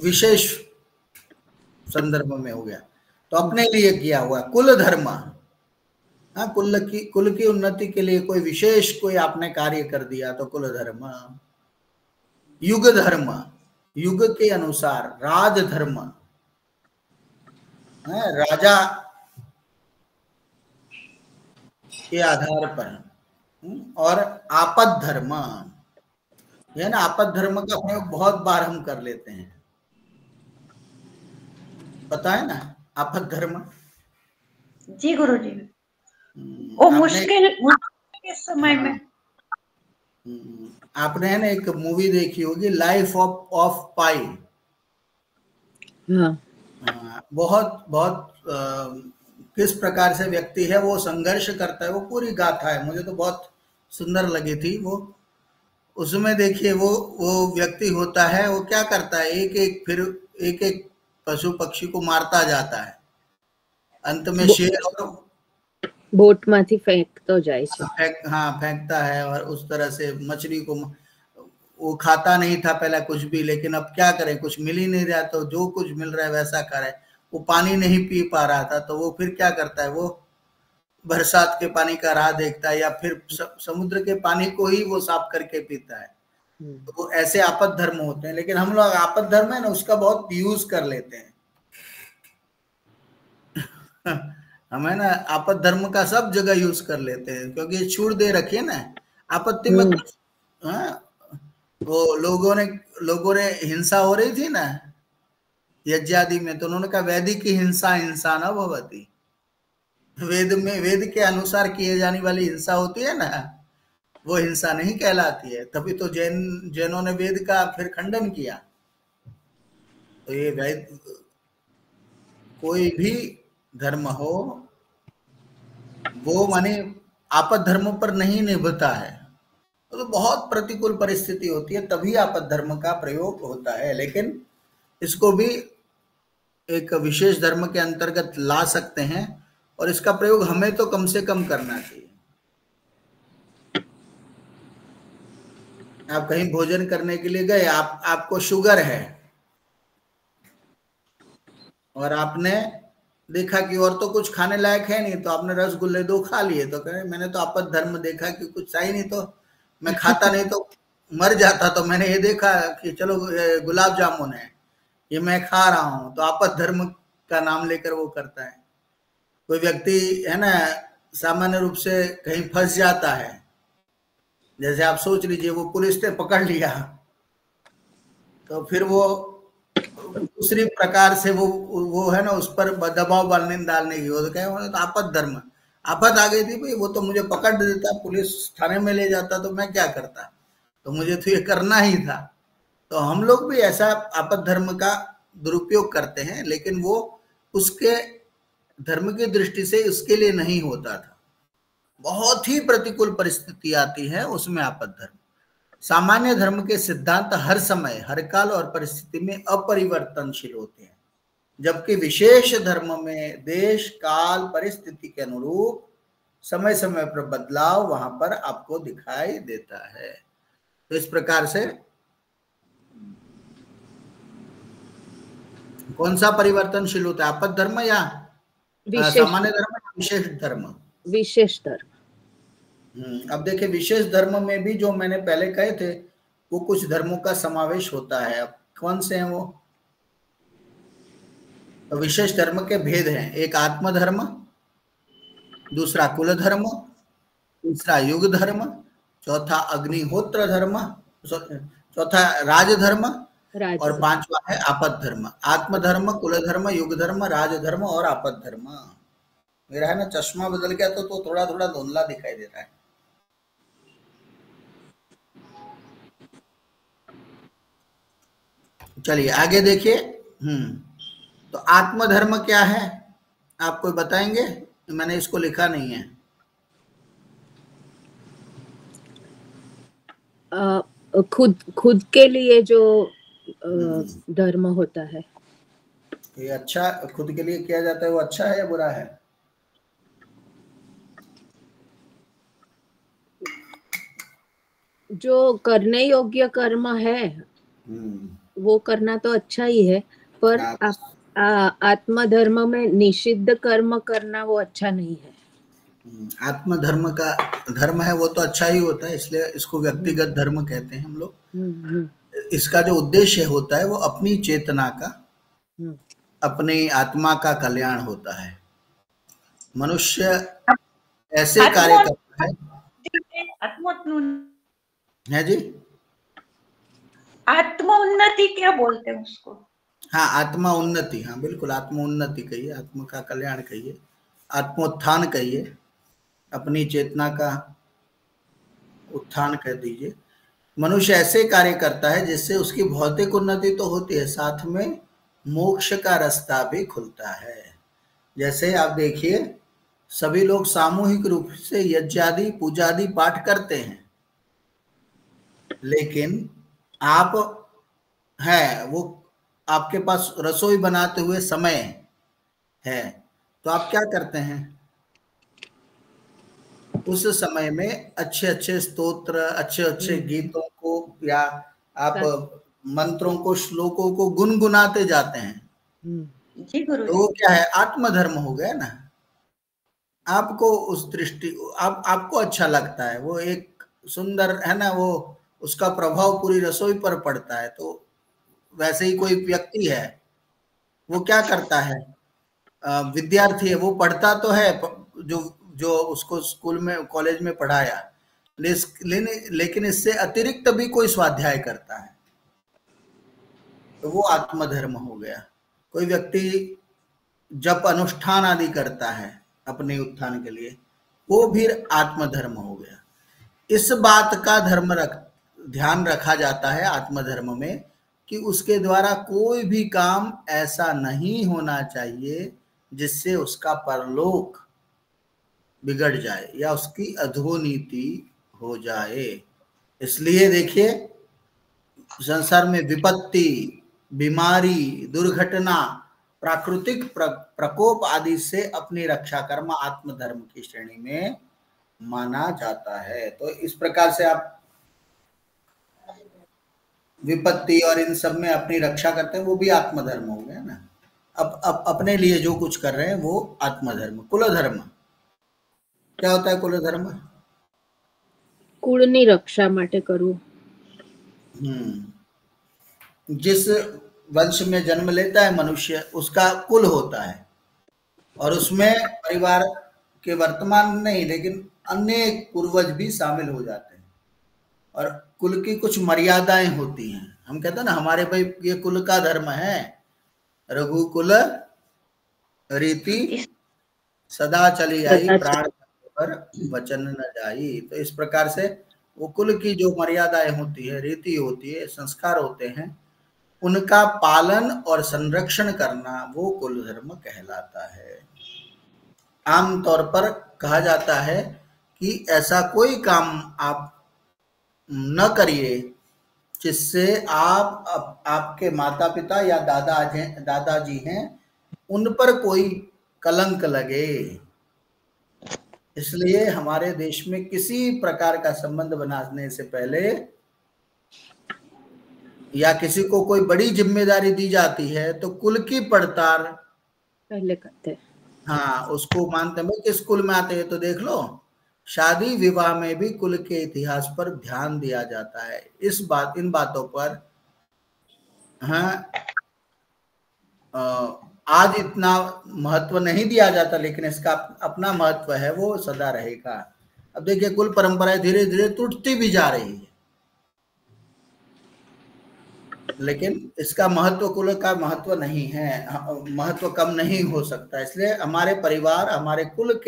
विशेष संदर्भ में हो गया। तो अपने लिए किया हुआ कुल धर्म, हाँ, कुल की उन्नति के लिए कोई विशेष कोई आपने कार्य कर दिया तो कुल धर्म। युग धर्म, युग के अनुसार राज धर्म, राजा के आधार पर, और आपद धर्म, यह ना आपद धर्म का प्रयोग बहुत बार हम कर लेते हैं, पता है ना आपद धर्म? जी गुरुजी, वो मुश्किल के समय में। आपने है ना एक मूवी देखी होगी, लाइफ ऑफ पाई। बहुत बहुत किस प्रकार से व्यक्ति है वो संघर्ष करता है, वो पूरी गाथा है, मुझे तो बहुत सुंदर लगी थी वो। उसमें देखिए वो व्यक्ति होता है, वो क्या करता है, एक एक पशु पक्षी को मारता जाता है, अंत में शेर और बोट माथी फेंकतो जाए छे। फेंकता है, और उस तरह से मछली को वो खाता नहीं था पहले कुछ भी, लेकिन अब क्या करे, कुछ मिल ही नहीं रहा, तो जो कुछ मिल रहा है वैसा करे। वो पानी नहीं पी पा रहा था, तो वो फिर क्या करता है, वो बरसात के पानी का राह देखता है, या फिर समुद्र के पानी को ही वो साफ करके पीता है। तो वो ऐसे आपद धर्म होते हैं। लेकिन हम लोग आपद धर्म है ना, उसका बहुत यूज कर लेते हैं। हमें ना आपद धर्म का सब जगह यूज कर लेते हैं, क्योंकि छूट दे रखी है ना आपत्ति में कुछ। वो लोगों ने हिंसा हो रही थी ना यज्ञादि में, तो उन्होंने कहा वैदिक की हिंसा हिंसा न भवति। वेद के अनुसार किए जाने वाली हिंसा होती है ना, वो हिंसा नहीं कहलाती है। तभी तो जैनों ने वेद का फिर खंडन किया। तो ये वेद, कोई भी धर्म हो वो माने आपद धर्म पर नहीं निभता है, तो बहुत प्रतिकूल परिस्थिति होती है तभी आपद धर्म का प्रयोग होता है। लेकिन इसको भी एक विशेष धर्म के अंतर्गत ला सकते हैं, और इसका प्रयोग हमें तो कम से कम करना चाहिए। आप कहीं भोजन करने के लिए गए, आपको शुगर है, और आपने देखा कि और तो कुछ खाने लायक है नहीं, तो आपने रसगुल्ले 2 खा लिए, तो कहे मैंने तो आपद धर्म देखा कि कुछ सही नहीं, तो मैं खाता नहीं तो मर जाता, तो मैंने ये देखा कि चलो गुलाब जामुन है, ये मैं खा रहा हूं, तो आपद धर्म का नाम लेकर वो करता है। कोई व्यक्ति है ना सामान्य रूप से कहीं फंस जाता है, जैसे आप सोच लीजिए वो पुलिस ने पकड़ लिया, तो फिर वो दूसरी प्रकार से वो है ना उस पर दबाव डालने की, वो तो क्या तो आपद धर्म, आपद आ गई थी भाई, वो तो मुझे पकड़ देता, पुलिस थाने में ले जाता, तो मैं क्या करता, तो मुझे तो ये करना ही था। तो हम लोग भी ऐसा आपद धर्म का दुरुपयोग करते हैं, लेकिन वो उसके धर्म की दृष्टि से उसके लिए नहीं होता था। बहुत ही प्रतिकूल परिस्थिति आती है उसमें आपद धर्म। सामान्य धर्म के सिद्धांत हर समय, हर काल और परिस्थिति में अपरिवर्तनशील होते हैं, जबकि विशेष धर्म में देश काल परिस्थिति के अनुरूप समय समय पर बदलाव वहां पर आपको दिखाई देता है। तो इस प्रकार से कौन सा परिवर्तनशील होता है, आपद धर्म या सामान्य धर्म या विशेष धर्म? विशेष धर्म। अब देखिए विशेष धर्म में भी जो मैंने पहले कहे थे वो कुछ धर्मों का समावेश होता है। अब कौन से हैं वो? तो विशेष धर्म के भेद हैं, एक आत्म धर्म, दूसरा कुल धर्म, तीसरा युग धर्म, चौथा अग्निहोत्र धर्म, चौथा राज धर्म, और पांचवा है आपद धर्म। आत्मधर्म, कुल धर्म, युग धर्म, राजधर्म और आपद धर्म। मेरा है ना चश्मा बदल गया तो थोड़ा थोड़ा धुंधला दिखाई दे रहा है। चलिए आगे देखिए। तो आत्मधर्म क्या है आप कोई बताएंगे? मैंने इसको लिखा नहीं है। खुद के लिए जो धर्म होता है, ये अच्छा खुद के लिए किया जाता है वो अच्छा है या बुरा है? जो करने योग्य कर्म है वो करना तो अच्छा ही है, पर आत्मधर्म में निषिद्ध कर्म करना वो अच्छा नहीं है। आत्मधर्म का धर्म है वो तो अच्छा ही होता है, इसलिए इसको व्यक्तिगत धर्म कहते हैं हम लोग। इसका जो उद्देश्य होता है वो अपनी चेतना का, अपनी आत्मा का कल्याण होता है। मनुष्य ऐसे कार्य करता है जी। आत्मोन्नति क्या बोलते हैं उसको? हाँ, आत्मा उन्नति, हाँ बिल्कुल, आत्मोन्नति कहिए, आत्मा का कल्याण कहिए, आत्मोत्थान कहिए, अपनी चेतना का उत्थान कर दीजिए। मनुष्य ऐसे कार्य करता है जिससे उसकी भौतिक उन्नति तो होती है, साथ में मोक्ष का रास्ता भी खुलता है। जैसे आप देखिए, सभी लोग सामूहिक रूप से यज्ञादि पूजादि पाठ करते हैं, लेकिन आप है वो आपके पास रसोई बनाते हुए समय है, तो आप क्या करते हैं? उस समय में अच्छे अच्छे स्तोत्र, अच्छे अच्छे गीतों को या आप मंत्रों को, श्लोकों को गुनगुनाते जाते हैं। जी गुरु। तो क्या है? आत्मधर्म हो गया ना। आपको उस दृष्टि आपको अच्छा लगता है, वो एक सुंदर है ना, वो उसका प्रभाव पूरी रसोई पर पड़ता है। तो वैसे ही कोई व्यक्ति है, वो क्या करता है? विद्यार्थी है, वो पढ़ता तो है जो उसको स्कूल में कॉलेज में पढ़ाया, लेकिन इससे अतिरिक्त भी कोई स्वाध्याय करता है, तो वो आत्मधर्म हो गया। कोई व्यक्ति जप अनुष्ठान आदि करता है अपने उत्थान के लिए, वो भी आत्मधर्म हो गया। इस बात का ध्यान रखा जाता है आत्मधर्म में कि उसके द्वारा कोई भी काम ऐसा नहीं होना चाहिए जिससे उसका परलोक बिगड़ जाए या उसकी अधोनीति हो जाए। इसलिए देखिए, संसार में विपत्ति, बीमारी, दुर्घटना, प्राकृतिक प्रकोप आदि से अपनी रक्षा कर्म आत्मधर्म की श्रेणी में माना जाता है। तो इस प्रकार से आप विपत्ति और इन सब में अपनी रक्षा करते हैं, वो भी आत्मधर्म हो गया ना। अब अपने लिए जो कुछ कर रहे हैं वो आत्मधर्म। कुलधर्म क्या होता है? कुलधर्म कुळनी रक्षा माटे करવું। जिस वंश में जन्म लेता है मनुष्य, उसका कुल होता है, और उसमें परिवार के वर्तमान नहीं लेकिन अन्य पूर्वज भी शामिल हो जाते हैं, और कुल की कुछ मर्यादाएं होती हैं। हम कहते हैं ना, हमारे भाई ये कुल का धर्म है, रघुकुल रीति सदा चली आई, प्राण पर वचन न जाई। तो इस प्रकार से वो कुल की जो मर्यादाएं होती है, रीति होती है, संस्कार होते हैं, उनका पालन और संरक्षण करना वो कुल धर्म कहलाता है। आमतौर पर कहा जाता है कि ऐसा कोई काम आप न करिए जिससे आपके माता पिता या दादाजी हैं उन पर कोई कलंक लगे। इसलिए हमारे देश में किसी प्रकार का संबंध बनाने से पहले या किसी को कोई बड़ी जिम्मेदारी दी जाती है तो कुल की पड़ताल पहले करते हैं। हाँ, उसको मानते हैं। किस कुल में आते हैं तो देख लो, शादी विवाह में भी कुल के इतिहास पर ध्यान दिया जाता है। इन बातों पर हाँ आज इतना महत्व नहीं दिया जाता, लेकिन इसका अपना महत्व है, वो सदा रहेगा। अब देखिए, कुल परंपराएं धीरे धीरे टूटती भी जा रही है। लेकिन इसका महत्व, कुल का महत्व नहीं है, महत्व कम नहीं हो सकता। इसलिए हमारे परिवार, हमारे कुल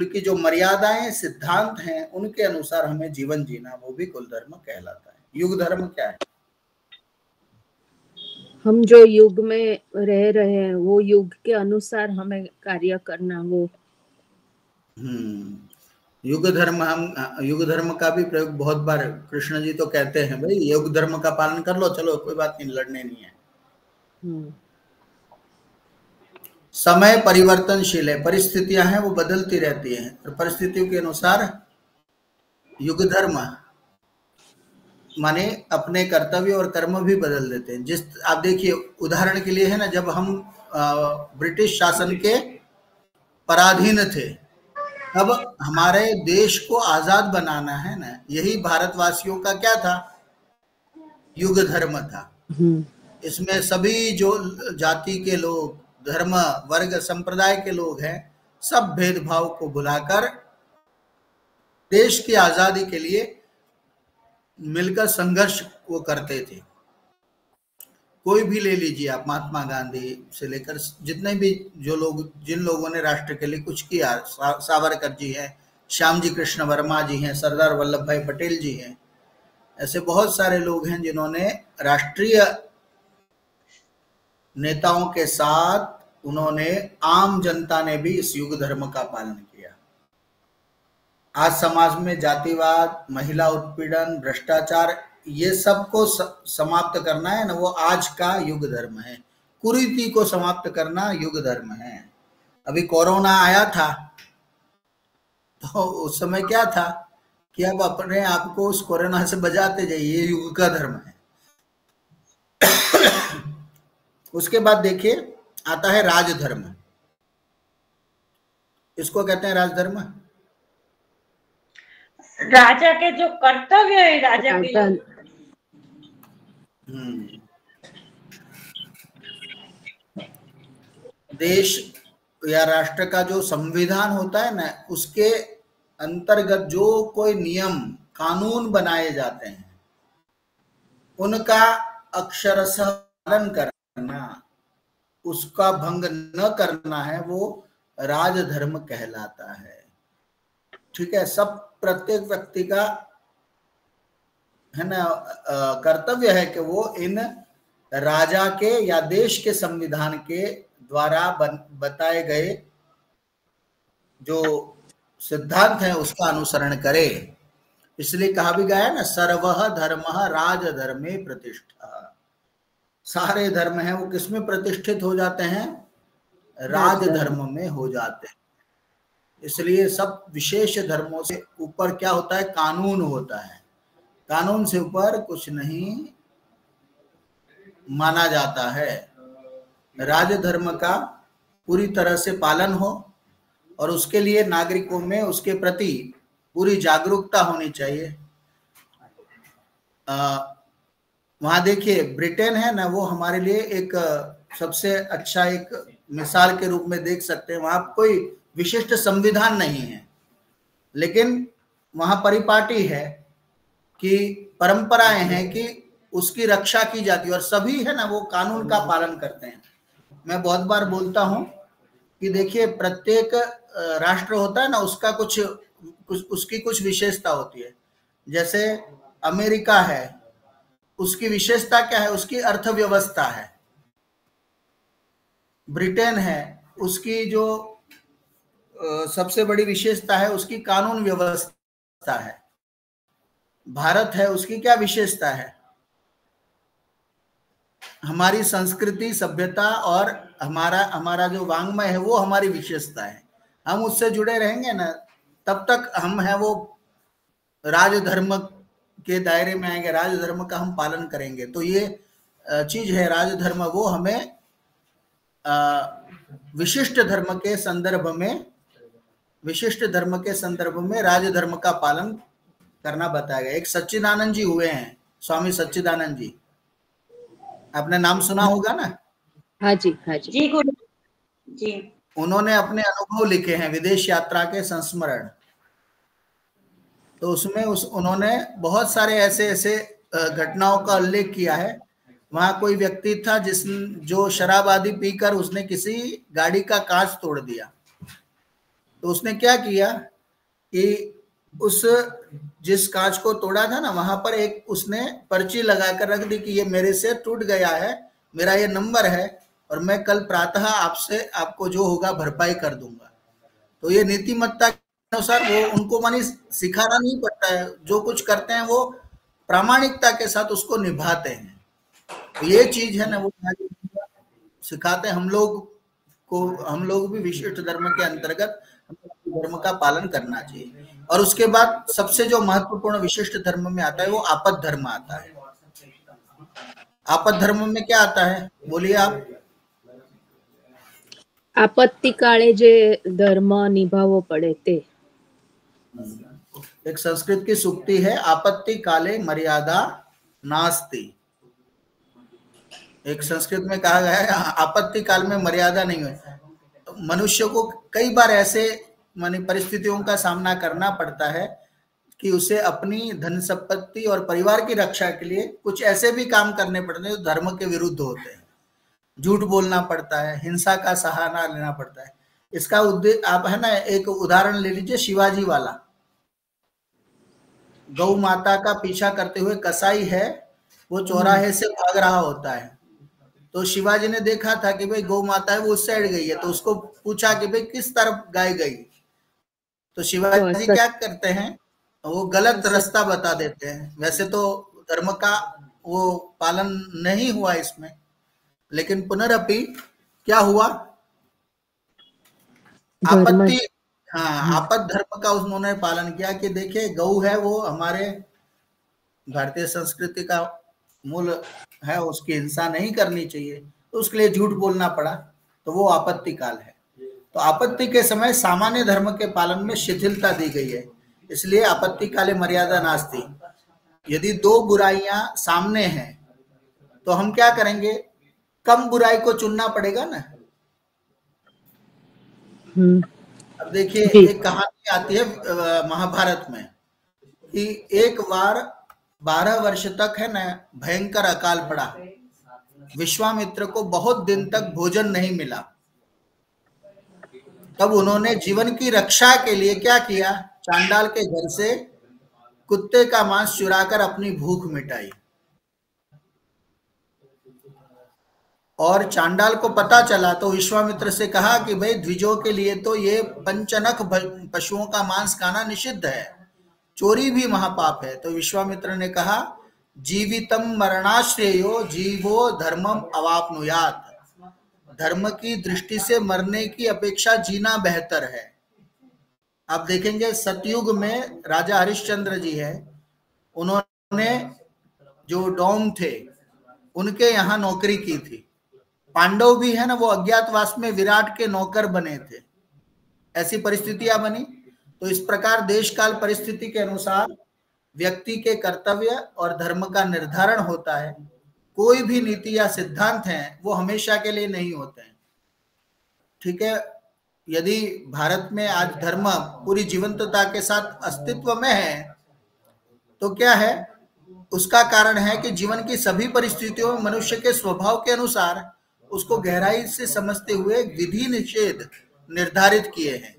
की जो मर्यादाएं, सिद्धांत हैं, उनके अनुसार हमें जीवन जीना, वो भी कुल धर्म कहलाता है। युग धर्म क्या है? हम जो युग में रह रहे हैं वो युग के अनुसार हमें कार्य करना। वो युग धर्म, हम युग धर्म का भी प्रयोग बहुत बार कृष्ण जी तो कहते हैं, भाई युग धर्म का पालन कर लो, चलो कोई बात नहीं, लड़ने नहीं है। समय परिवर्तनशील है, परिस्थितियां हैं वो बदलती रहती हैं, और परिस्थितियों के अनुसार युग धर्म माने अपने कर्तव्य और कर्म भी बदल देते हैं। जिस आप देखिए, उदाहरण के लिए है ना, जब हम ब्रिटिश शासन के पराधीन थे, अब हमारे देश को आजाद बनाना है ना, यही भारतवासियों का क्या था? युग धर्म था। इसमें सभी जो जाति के लोग, धर्म, वर्ग, संप्रदाय के लोग हैं, सब भेदभाव को भुलाकर देश की आजादी के लिए मिलकर संघर्ष वो करते थे। कोई भी ले लीजिए आप, महात्मा गांधी से लेकर जितने भी जो लोग, जिन लोगों ने राष्ट्र के लिए कुछ किया, सावरकर जी हैं, श्याम जी कृष्ण वर्मा जी हैं, सरदार वल्लभ भाई पटेल जी हैं, ऐसे बहुत सारे लोग हैं जिन्होंने राष्ट्रीय नेताओं के साथ, उन्होंने, आम जनता ने भी इस युग धर्म का पालन किया। आज समाज में जातिवाद, महिला उत्पीड़न, भ्रष्टाचार, ये सब को समाप्त करना है ना, वो आज का युग धर्म है। कुरीति को समाप्त करना युग धर्म है। अभी कोरोना आया था तो उस समय क्या था कि अब अपने आप को उस कोरोना से बचाते जाइए, ये युग का धर्म है। उसके बाद देखिए आता है राजधर्म। इसको कहते हैं राजधर्म। राजा के जो कर्तव्य है, राजा के देश या राष्ट्र का जो संविधान होता है ना, उसके अंतर्गत जो कोई नियम कानून बनाए जाते हैं, उनका अक्षरशः पालन करना, उसका भंग न करना है, वो राजधर्म कहलाता है। ठीक है, सब प्रत्येक व्यक्ति का है ना कर्तव्य है कि वो इन राजा के या देश के संविधान के द्वारा बताए गए जो सिद्धांत है उसका अनुसरण करे। इसलिए कहा भी गया है ना, सर्वः धर्मः राजधर्मे प्रतिष्ठा। सारे धर्म हैं वो किसमें प्रतिष्ठित हो जाते हैं? राजधर्म में हो जाते हैं। इसलिए सब विशेष धर्मों से ऊपर क्या होता है? कानून होता है। कानून से ऊपर कुछ नहीं माना जाता है। राजधर्म का पूरी तरह से पालन हो और उसके लिए नागरिकों में उसके प्रति पूरी जागरूकता होनी चाहिए। वहां देखिए ब्रिटेन है ना, वो हमारे लिए एक सबसे अच्छा एक मिसाल के रूप में देख सकते हैं। वहां कोई विशिष्ट संविधान नहीं है, लेकिन वहां परिपाटी है कि परंपराएं हैं कि उसकी रक्षा की जाती है और सभी है ना वो कानून का पालन करते हैं। मैं बहुत बार बोलता हूं कि देखिए प्रत्येक राष्ट्र होता है ना, उसका कुछ उसकी कुछ विशेषता होती है। जैसे अमेरिका है, उसकी विशेषता क्या है? उसकी अर्थव्यवस्था है। ब्रिटेन है, उसकी जो सबसे बड़ी विशेषता है उसकी कानून व्यवस्था है। भारत है, उसकी क्या विशेषता है? हमारी संस्कृति, सभ्यता और हमारा जो वांग्मय है वो हमारी विशेषता है। हम उससे जुड़े रहेंगे ना, तब तक हम है वो राजधर्म के दायरे में आएंगे, राजधर्म का हम पालन करेंगे। तो ये चीज है राजधर्म, वो हमें विशिष्ट धर्म के संदर्भ में राजधर्म का पालन करना बताया गया। एक सच्चिदानंद जी हुए हैं, स्वामी सच्चिदानंद जी, आपने नाम सुना होगा ना? हाँ जी, हाँ जी, जी गुरु जी। उन्होंने अपने अनुभव लिखे हैं, विदेश यात्रा के संस्मरण। तो उसमें उन्होंने बहुत सारे ऐसे घटनाओं का उल्लेख किया है। वहां कोई व्यक्ति था जो शराब आदि पीकर उसने किसी गाड़ी का कांच तोड़ दिया। तो उसने क्या किया कि उस जिस कांच को तोड़ा था ना, वहां पर एक उसने पर्ची लगाकर रख दी कि ये मेरे से टूट गया है, मेरा ये नंबर है और मैं कल प्रातः आपको जो होगा भरपाई कर दूंगा। तो ये नीतिमत्ता के अनुसार वो उनको मानी सिखाना नहीं पड़ता है, जो कुछ करते हैं वो प्रामाणिकता के साथ उसको निभाते हैं। तो ये चीज है ना, वो सिखाते हैं हम लोग भी विशिष्ट धर्म के अंतर्गत धर्म का पालन करना चाहिए। और उसके बाद सबसे जो महत्वपूर्ण विशिष्ट धर्म में आता है वो आपद धर्म आता है। आपद धर्म में क्या आता है, बोलिए आप। आपत्ति काले जे धर्म निभावो पड़े ते। एक संस्कृत की सूक्ति है, आपत्ति काले मर्यादा नास्ति। एक संस्कृत में कहा गया है आपत्ति काल में मर्यादा नहीं है। मनुष्य को कई बार ऐसे मानी परिस्थितियों का सामना करना पड़ता है कि उसे अपनी धन संपत्ति और परिवार की रक्षा के लिए कुछ ऐसे भी काम करने पड़ते हैं जो धर्म के विरुद्ध होते हैं। झूठ बोलना पड़ता है, हिंसा का सहारा लेना पड़ता है। इसका उद्देश्य आप है ना, एक उदाहरण ले लीजिए, शिवाजी वाला। गौ माता का पीछा करते हुए कसाई है, वो चौराहे से भाग रहा होता है। तो शिवाजी ने देखा था कि भाई गौ माता है वो उस साइड गई है, तो उसको पूछा कि भाई किस तरफ गाय गई। तो शिवाजी क्या करते हैं, वो गलत रास्ता बता देते हैं। वैसे तो धर्म का वो पालन नहीं हुआ इसमें, लेकिन पुनरअपि क्या हुआ, आपत्ति आपद धर्म का उन्होंने पालन किया कि देखिए गौ है वो हमारे भारतीय संस्कृति का मूल है, उसकी हिंसा नहीं करनी चाहिए, तो उसके लिए झूठ बोलना पड़ा। तो वो आपत्ति काल है। तो आपत्ति के समय सामान्य धर्म के पालन में शिथिलता दी गई है, इसलिए आपत्ति काले मर्यादा नास्ति। यदि दो बुराइयां सामने हैं तो हम क्या करेंगे, कम बुराई को चुनना पड़ेगा ना। अब देखिए एक कहानी आती है महाभारत में कि एक बार 12 वर्ष तक है ना भयंकर अकाल पड़ा। विश्वामित्र को बहुत दिन तक भोजन नहीं मिला। तब उन्होंने जीवन की रक्षा के लिए क्या किया, चांडाल के घर से कुत्ते का मांस चुराकर अपनी भूख मिटाई। और चांडाल को पता चला तो विश्वामित्र से कहा कि भाई द्विजों के लिए तो ये पंचनख पशुओं का मांस खाना निषिद्ध है, चोरी भी महापाप है। तो विश्वामित्र ने कहा जीवितम मरणाश्रेयो जीवो धर्मम अवाप्नुयात्। धर्म की दृष्टि से मरने की अपेक्षा जीना बेहतर है। आप देखेंगे सतयुग में राजा हरिश्चंद्र जी है, उन्होंने जो डोम थे उनके यहाँ नौकरी की थी। पांडव भी है ना, वो अज्ञातवास में विराट के नौकर बने थे। ऐसी परिस्थितियां बनी। तो इस प्रकार देश काल परिस्थिति के अनुसार व्यक्ति के कर्तव्य और धर्म का निर्धारण होता है। कोई भी नीति या सिद्धांत है वो हमेशा के लिए नहीं होते हैं। ठीक है, यदि भारत में आज धर्म पूरी जीवंतता के साथ अस्तित्व में है तो क्या है, उसका कारण है कि जीवन की सभी परिस्थितियों में मनुष्य के स्वभाव के अनुसार उसको गहराई से समझते हुए विधि निषेध निर्धारित किए हैं।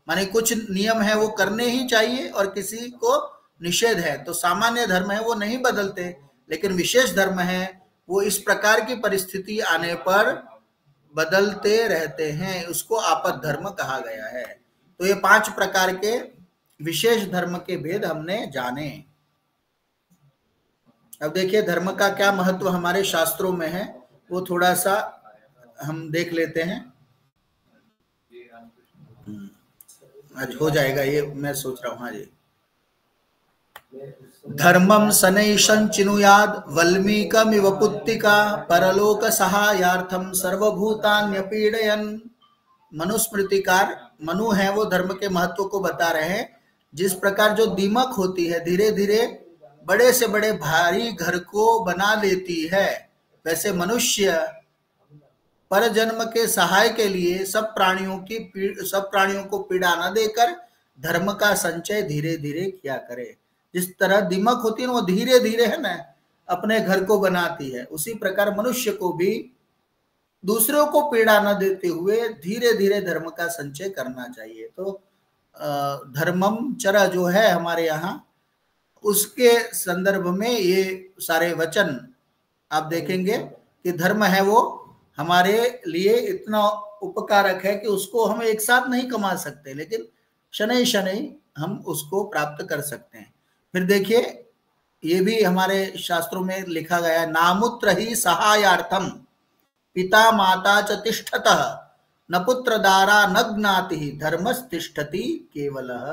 माने कुछ नियम है वो करने ही चाहिए और किसी को निषेध है। तो सामान्य धर्म है वो नहीं बदलते, लेकिन विशेष धर्म है वो इस प्रकार की परिस्थिति आने पर बदलते रहते हैं। उसको आपद धर्म कहा गया है। तो ये 5 प्रकार के विशेष धर्म के भेद हमने जाने। अब देखिए धर्म का क्या महत्व हमारे शास्त्रों में है वो थोड़ा सा हम देख लेते हैं। आज हो जाएगा ये, मैं सोच रहा हूँ। हाँ जी, धर्मम शनैशं चिनुयाद वल्मीकमिव पुत्तिका परलोक सहायार्थम सर्वभूतान्यपीडयन्। मनुस्मृतिकार मनु है वो धर्म के महत्व को बता रहे हैं। जिस प्रकार जो दीमक होती है धीरे धीरे बड़े से बड़े भारी घर को बना लेती है, वैसे मनुष्य पर जन्म के सहाय के लिए सब प्राणियों को पीड़ा न देकर धर्म का संचय धीरे धीरे किया करे। जिस तरह दीमक होती है ना, वो धीरे धीरे है ना अपने घर को बनाती है, उसी प्रकार मनुष्य को भी दूसरों को पीड़ा न देते हुए धीरे धीरे धर्म का संचय करना चाहिए। तो धर्मम चरा जो है हमारे यहाँ, उसके संदर्भ में ये सारे वचन आप देखेंगे कि धर्म है वो हमारे लिए इतना उपकारक है कि उसको हम एक साथ नहीं कमा सकते, लेकिन शनै शनै हम उसको प्राप्त कर सकते हैं। फिर देखिए ये भी हमारे शास्त्रों में लिखा गया है, नामुत्र ही सहायार्थम पिता माता च तिष्ठतः न पुत्र दारा न ज्ञाति धर्मस्तिष्ठति केवलः।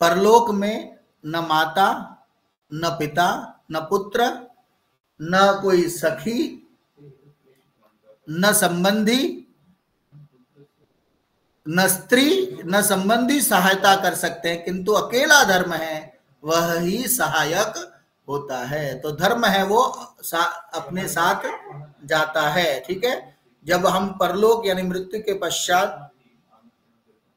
परलोक में न माता न पिता न पुत्र न कोई सखी न संबंधी न स्त्री न संबंधी सहायता कर सकते हैं, किंतु अकेला धर्म है वह ही सहायक होता है। तो धर्म है वो अपने साथ जाता है। ठीक है, जब हम परलोक यानी मृत्यु के पश्चात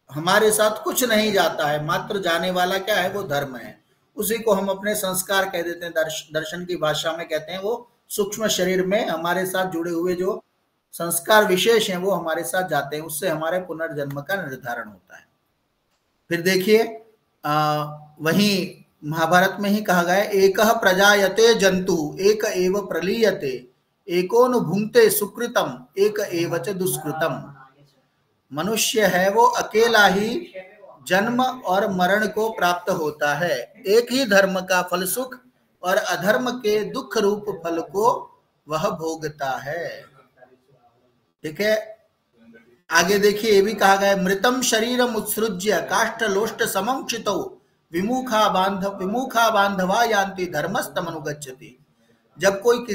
हमारे साथ कुछ नहीं जाता है, मात्र जाने वाला क्या है, वो धर्म है। उसी को हम अपने संस्कार कह देते हैं, दर्शन की भाषा में कहते हैं वो सूक्ष्म शरीर में हमारे साथ जुड़े हुए जो संस्कार विशेष हैं वो हमारे साथ जाते हैं, उससे हमारे पुनर्जन्म का निर्धारण होता है। फिर देखिए वहीं महाभारत में ही कहा गया, एकः प्रजायते जंतु एक एव प्रलीयते एकोन भुंक्ते सुकृतम एक एव च दुष्कृतम। मनुष्य है वो अकेला ही जन्म और मरण को प्राप्त होता है, एक ही धर्म का फल सुख और अधर्म के दुख रूप फल को वह भोगता है। ठीक है, आगे देखिए ये भी कहा गया, मृतम शरीरम उत्सृज्य काष्ठ लोष्ट समं क्षितौ विमुखा बांधवा यान्ति धर्मस्तमनुगच्छति। जब कोई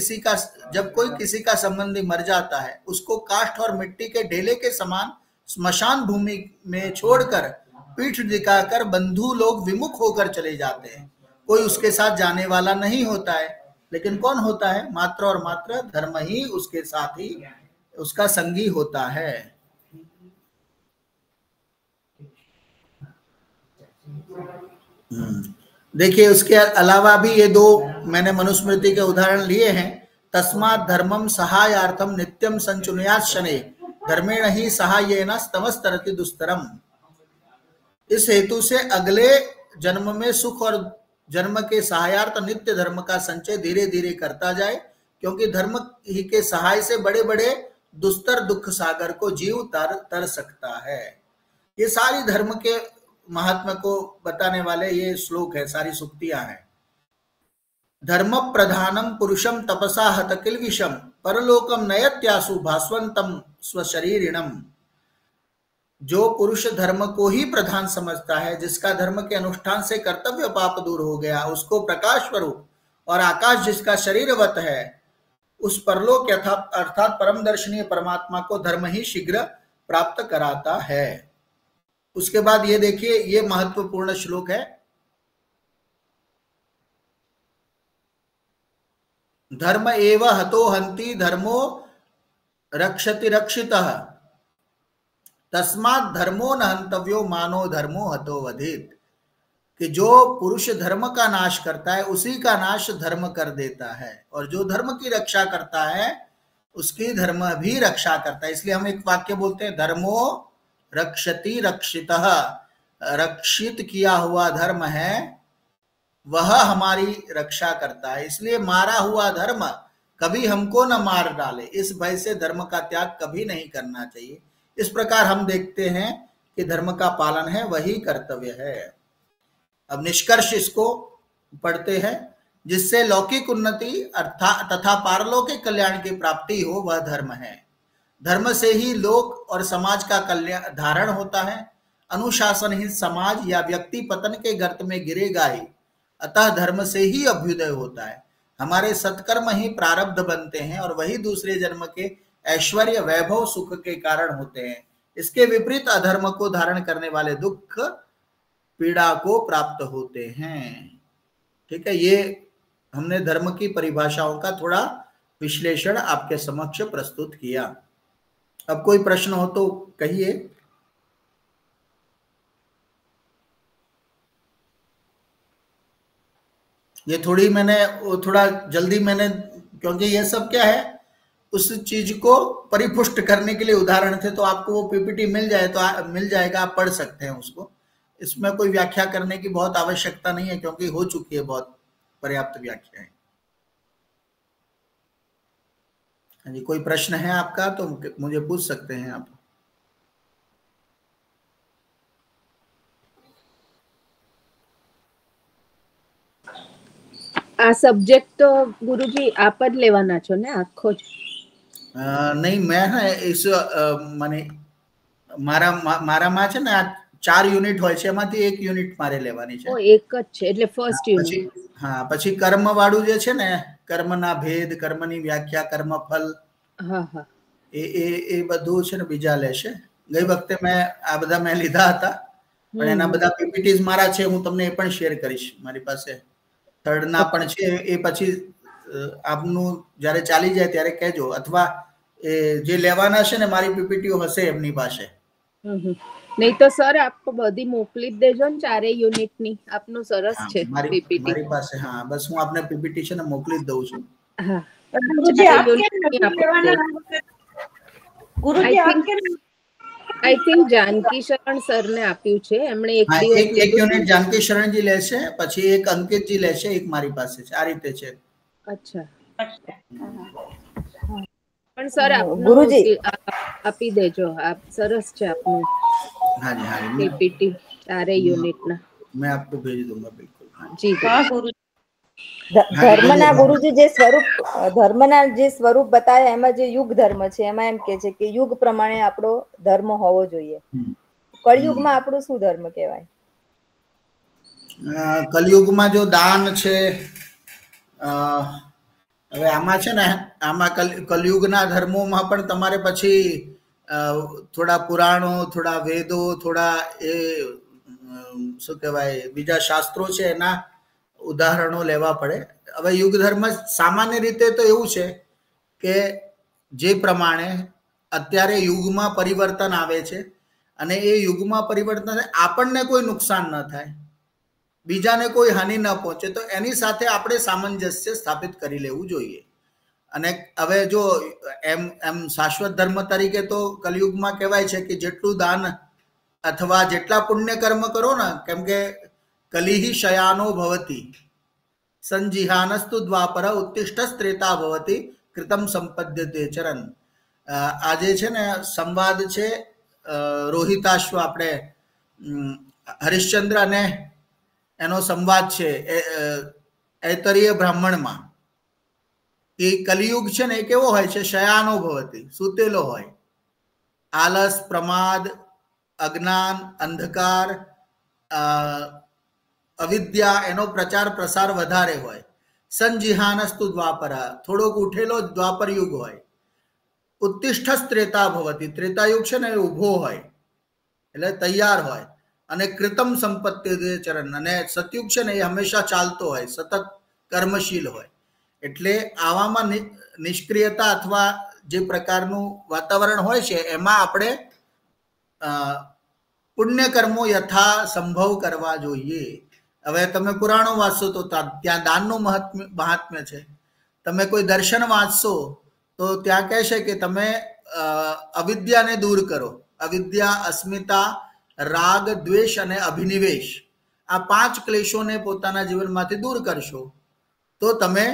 किसी का संबंधी मर जाता है, उसको काष्ठ और मिट्टी के ढेले के समान स्मशान भूमि में छोड़कर पीठ दिखाकर बंधु लोग विमुख होकर चले जाते हैं। कोई उसके साथ जाने वाला नहीं होता है, लेकिन कौन होता है, मात्र और मात्र धर्म ही उसके साथ ही उसका संगी होता है। देखिए उसके अलावा भी ये दो मैंने मनुस्मृति के उदाहरण लिए हैं। तस्मात् धर्मम सहायार्थम नित्यम संचुनुयात् शनै धर्मेण ही सहायेन स्तमस्तरति दुस्तरम। इस हेतु से अगले जन्म में सुख और जन्म के सहायार्थ नित्य धर्म का संचय धीरे धीरे करता जाए, क्योंकि धर्म ही के सहाय से बड़े बड़े दुस्तर दुख सागर को जीव तर सकता है। ये सारी धर्म के महात्मा को बताने वाले ये श्लोक है, सारी सुक्तियां हैं। धर्म प्रधानम पुरुषम तपसा हत किल्विषम परलोकम नयत्यासु भास्वंतम स्वशरीरिणम। जो पुरुष धर्म को ही प्रधान समझता है, जिसका धर्म के अनुष्ठान से कर्तव्य पाप दूर हो गया, उसको प्रकाश स्वरूप और आकाश जिसका शरीरवत है, उस परलोक अर्थात परम दर्शनीय परमात्मा को धर्म ही शीघ्र प्राप्त कराता है। उसके बाद ये देखिए, ये महत्वपूर्ण श्लोक है, धर्म एव हतो हन्ति धर्मो रक्षति रक्षितः तस्मात् धर्मो न हन्तव्यो मानो धर्मो हतो वधित। कि जो पुरुष धर्म का नाश करता है उसी का नाश धर्म कर देता है, और जो धर्म की रक्षा करता है उसकी धर्म भी रक्षा करता है। इसलिए हम एक वाक्य बोलते हैं, धर्मो रक्षति रक्षितः। रक्षित किया हुआ धर्म है वह हमारी रक्षा करता है, इसलिए मारा हुआ धर्म कभी हमको न मार डाले, इस भय से धर्म का त्याग कभी नहीं करना चाहिए। इस प्रकार हम देखते हैं कि धर्म का पालन है वही कर्तव्य है। अब निष्कर्ष इसको पढ़ते हैं, जिससे लौकिक उन्नति अर्थात तथा पारलौकिक कल्याण की प्राप्ति हो वह धर्म है। धर्म से ही लोक और समाज का कल्याण धारण होता है। अनुशासनहीन समाज या व्यक्ति पतन के गर्त में गिरेगा ही, अतः धर्म से ही अभ्युदय होता है। हमारे सत्कर्म ही प्रारब्ध बनते हैं और वही दूसरे जन्म के ऐश्वर्य वैभव सुख के कारण होते हैं। इसके विपरीत अधर्म को धारण करने वाले दुख पीड़ा को प्राप्त होते हैं। ठीक है, ये हमने धर्म की परिभाषाओं का थोड़ा विश्लेषण आपके समक्ष प्रस्तुत किया। अब कोई प्रश्न हो तो कहिए। ये थोड़ा जल्दी मैंने, क्योंकि ये सब क्या है, उस चीज को परिपुष्ट करने के लिए उदाहरण थे, तो आपको वो पीपीटी मिल जाए तो मिल जाएगा, आप पढ़ सकते हैं उसको। इसमें कोई व्याख्या करने की बहुत आवश्यकता नहीं है, क्योंकि हो चुकी है बहुत पर्याप्त व्याख्याएं। हाँ जी, कोई प्रश्न है आपका तो मुझे पूछ सकते हैं आप। આ સબ્જેક્ટ તો ગુરુજી આપ જ લેવાના છો ને આખો જ? नहीं, मैं है इस माने મારામાં છે ને આ 4 યુનિટ હોય છે, એમાંથી એક યુનિટ મારે લેવાની છે. ઓ એક જ છે એટલે ફર્સ્ટ યુનિટ. હા, પછી કર્મ વાળું જે છે ને, કર્મના ભેદ, કર્મની વ્યાખ્યા, કર્મફલ, હા હા, એ બધું છે ને બીજા લેશે. ગઈ વખતે મેં આ બધા મેં લીધા હતા, પણ એના બધા પીપીટીઝ મારા છે, હું તમને એ પણ શેર કરીશ. મારી પાસે થર્ડના પણ છે, એ પછી આપનું જ્યારે ચાલી જાય ત્યારે કહેજો, અથવા એ જે લેવાના છે ને મારી પીપીટીઓ હશે એમની પાસે. નહીં તો સર આપ બધી મોકલી જ દેજો ને 4 યુનિટની. આપનું સરસ છે પીપીટી મારી પાસે. હા, બસ હું આપને પીપીટી છે ને મોકલી જ દઉં છું. હા ગુરુજી આઈ થિંક જાનકી શરણ સર ને આપ્યું છે એમણે. એક યુનિટ જાનકી શરણજી લેશે, પછી એક અંકિતજી લેશે, એક મારી પાસે છે. આ રીતે છે. અચ્છા, પણ સર ગુરુજી આપી દેજો. આપ સરસ છે આપનું. हाँ जी, हाँ जी, पीपीटी 4 यूनिट ना मैं आपको भेज दूंगा, बिल्कुल. जी हाँ गुरुजी. ધર્મના ગુરુજી જે ધર્મના જે સ્વરૂપ બતાવ્યા એમાં જે યુગ ધર્મ છે એમાં એમ કે છે કે યુગ પ્રમાણે આપણો ધર્મ હોવો જોઈએ. કળિયુગમાં આપણું શું ધર્મ કહેવાય? કલયુગમાં જો દાન છે, હવે આમાં છે ને, આમાં કલયુગના ધર્મોમાં પણ તમારે પછી થોડા પુરાણો, થોડા વેદો, થોડા એ શું કહેવાય બીજા શાસ્ત્રો છે એના ઉદાહરણો લેવા પડે. હવે યુગ ધર્મ સામાન્ય રીતે તો એવું છે કે જે પ્રમાણે અત્યારે યુગમાં પરિવર્તન આવે છે અને એ યુગમાં પરિવર્તન આપણને કોઈ નુકસાન ન થાય, બીજાને કોઈ હાનિ ન પહોંચે, તો એની સાથે આપણે સામંજસ્ય સ્થાપિત કરી લેવું જોઈએ. અને હવે જો એમ શાશ્વત ધર્મ તરીકે તો કલયુગમાં કહેવાય છે કે જેટલું દાન અથવા જેટલા પુણ્ય કર્મ કરો ને, કેમ કે કલિહિ શયાનો ભવતી સંજીહાનસ્તુ દ્વાપર ઉત્તિષ્ઠ ત્રેતા ભવતી કૃતમ સંપદ્યતે ચરણ. આ જે છે ને સંવાદ છે રોહિતાશ્વ, આપણે હરિશ્ચંદ્ર અને એનો સંવાદ છે ઐતરીય બ્રાહ્મણમાં. એ કલિયુગ છે ને એ કેવો હોય છે? શયાનો ભવતી, સૂતેલો હોય. આલસ, પ્રમાદ, અજ્ઞાન, અંધકાર, અવિદ્યા, એનો પ્રચાર પ્રસાર વધારે હોય. સંજીહાનસ્તુ દ્વાપરા, થોડોક ઉઠેલો દ્વાપર યુગ હોય. ઉત્તિષ્ઠ ત્રેતા ભવતી, ત્રેતાયુગ છે ને એ ઉભો હોય એટલે તૈયાર હોય. અને કૃતમ સંપત્તિ ચરણ, અને સતયુગ છે ને એ હંમેશા ચાલતો હોય, સતત કર્મશીલ હોય. એટલે આવામાં નિષ્ક્રિયતા અથવા જે પ્રકારનું વાતાવરણ હોય છે એમાં આપણે પુણ્ય કર્મો યથા સંભવ કરવા જોઈએ. હવે તમે પુરાણો વાંચશો તો ત્યાં દાનનું મહાત્મ્ય છે. તમે કોઈ દર્શન વાંચશો તો ત્યાં કહેશે કે તમે અવિદ્યાને દૂર કરો. અવિદ્યા, અસ્મિતા, રાગ, દ્વેષ અને અભિનિવેશ, આ 5 ક્લેશોને પોતાના જીવનમાંથી દૂર કરશો તો તમે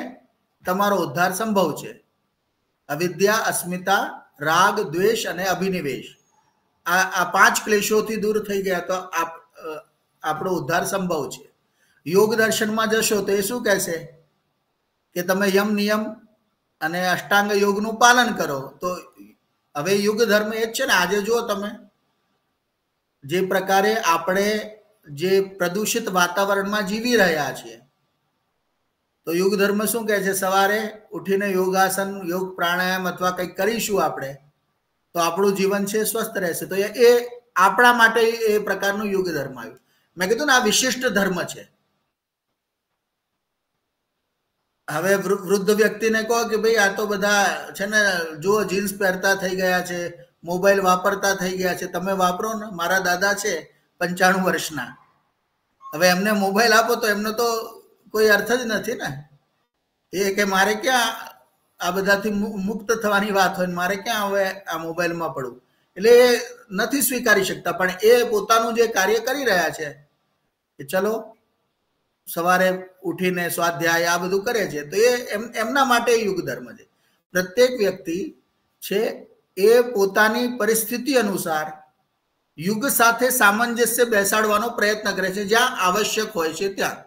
તમારો ઉદ્ધાર સંભવ છે. અવિદ્યા, અસ્મિતા, રાગ, દ્વેષ અને અભિનિવેશ, આ 5 ક્લેશોથી દૂર થઈ ગયા તો આપણો ઉદ્ધાર સંભવ છે. યોગ દર્શનમાં જશો તો એ શું કહેશે કે તમે યમ નિયમ અને અષ્ટાંગ યોગનું પાલન કરો. તો હવે યુગ ધર્મ એ જ છે ને. આજે જુઓ તમે જે પ્રકારે આપણે જે પ્રદૂષિત વાતાવરણમાં જીવી રહ્યા છીએ, તો યુગ ધર્મ શું કહે છે? સવારે ઉઠીને યોગાસન, યોગ પ્રાણાયામ અથવા કંઈક કરીશું આપણે તો આપણું જીવન છે સ્વસ્થ રહેશે. તો એ આપણા માટે એ પ્રકારનું યુગ ધર્મ આવ્યું. મેં કીધું ને આ વિશિષ્ટ ધર્મ છે. હવે વૃદ્ધ વ્યક્તિને કહો કે ભાઈ આ તો બધા છે ને જુઓ જીન્સ પહેરતા થઈ ગયા છે, મોબાઈલ વાપરતા થઈ ગયા છે, તમે વાપરો ને. મારા દાદા છે 95 વર્ષના, હવે એમને મોબાઈલ આપો તો એમને તો કોઈ અર્થ જ નથી ને. એ કે મારે ક્યાં આ બધાથી મુક્ત થવાની વાત હોય, મારે ક્યાં હવે આ મોબાઈલમાં પડવું, એટલે એ નથી સ્વીકારી શકતા. પણ એ પોતાનું જે કાર્ય કરી રહ્યા છે કે ચલો સવારે ઉઠીને સ્વાધ્યાય આ બધું કરે છે, તો એ એમના માટે યુગ ધર્મ છે. પ્રત્યેક વ્યક્તિ છે એ પોતાની પરિસ્થિતિ અનુસાર યુગ સાથે સામંજસ્ય બેસાડવાનો પ્રયત્ન કરે છે જ્યાં આવશ્યક હોય છે ત્યાં.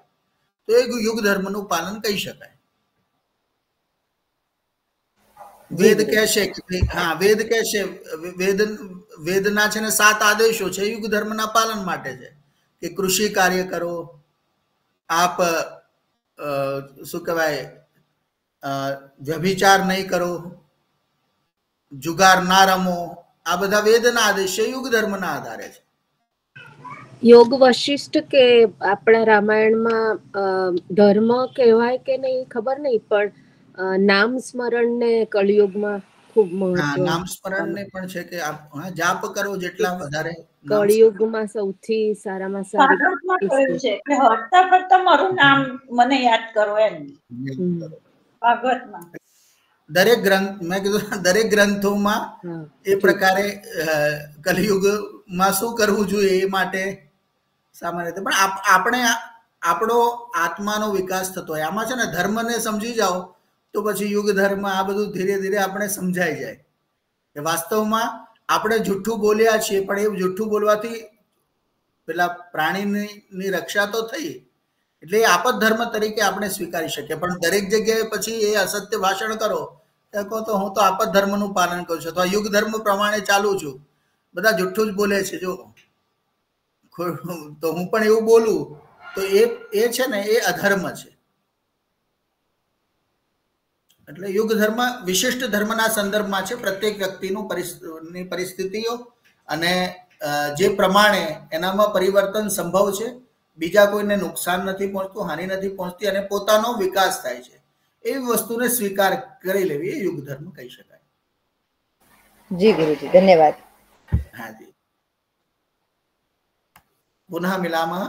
તો એ યુગ ધર્મનું પાલન કહી શકાય. વેદ કહેશે કે હા, વેદ કહેશે, વેદના છે ને 7 આદેશો છે યુગ ધર્મના પાલન માટે છે કે કૃષિ કાર્ય કરો, આપ શું કહેવાય વ્યભિચાર નહીં કરો, જુગાર ના રમો, આ બધા વેદના આદેશ છે, યુગ ધર્મના આધારે છે. યોગ વશિષ્ઠ કે આપણા રામાયણમાં ધર્મ કહેવાય કે નહીં ખબર નહીં, પણ નામ સ્મરણ ને કળિયુગમાં ખૂબ મહત્વ. નામ સ્મરણ ને પણ છે કે જાપ કરો જેટલા વધારે. કળિયુગમાં સૌથી સારામાં સારી છે કે હરતા ફરતા મારું નામ મને યાદ કરો એમ. ભાગવતમાં દરેક ગ્રંથ, મેં કીધું દરેક ગ્રંથોમાં એ પ્રકારે કલિયુગમાં શું કરવું જોઈએ એ માટે સામાન્ય રીતે. પણ આપણે આપણો આત્માનો વિકાસ થતો હોય આમાં છે ને, ધર્મને સમજી જાઓ તો પછી યુગ ધર્મ આ બધું ધીરે ધીરે આપણે સમજાઈ જાય કે વાસ્તવમાં આપણે જૂઠું બોલ્યા છીએ, પણ એ જૂઠું બોલવાથી પેલા પ્રાણીની રક્ષા તો થઈ, એટલે એ આપત ધર્મ તરીકે આપણે સ્વીકારી શકીએ. પણ દરેક જગ્યાએ પછી એ અસત્ય ભાષણ કરો તો હું તો આપત ધર્મનું પાલન કરું છું, તો યુગ ધર્મ પ્રમાણે ચાલુ છું, બધા જુઠ્ઠું જ બોલે છે, જો તો હું પણ એવું બોલું તો એ છે ને એ અધર્મ છે. એટલે યુગ ધર્મ વિશિષ્ટ ધર્મના સંદર્ભમાં છે. પ્રત્યેક વ્યક્તિનું પરિસ્થિતિઓ અને જે પ્રમાણે એનામાં પરિવર્તન સંભવ છે, બીજા કોઈને નુકસાન નથી પહોંચતું, હાનિ નથી પહોંચતી અને પોતાનો વિકાસ થાય છે, એવી વસ્તુને સ્વીકાર કરી લેવી એ યુગ ધર્મ કહી શકાય. જી ગુરુજી, ધન્યવાદ. હા જી. પુનઃ મિલામः.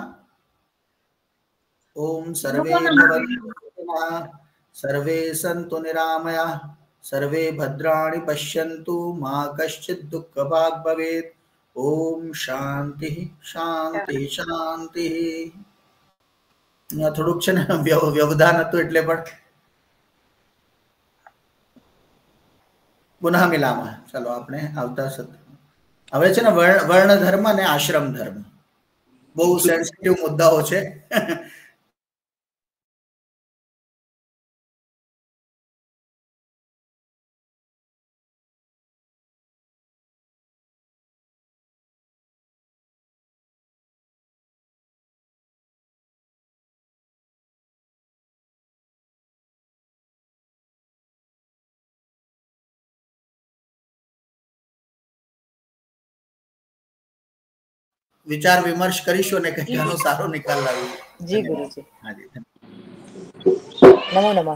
ઓમ સર્વે ભવन्तु સર્વે સन्तु નિરામયા સર્વે ભદ્રાણિ પશ્યन्तु મા કશ્ચિત દુઃખભાગ ભવેત. ઓમ શાંતિ શાંતિ શાંતિ. થોડુંક છે ને વ્યવધાન હતું એટલે પણ પુનઃ મિલામः. ચાલો આપણે આવતા હવે છે ને વર્ણ ધર્મ અને આશ્રમ ધર્મ બહુ સેન્સિટિવ મુદ્દાઓ છે. વિચાર વિમર્શ કરીશું અને કંઈક આનો સારો નિકાલ લાવીશું. જી ગુરુજી. નમો નમઃ.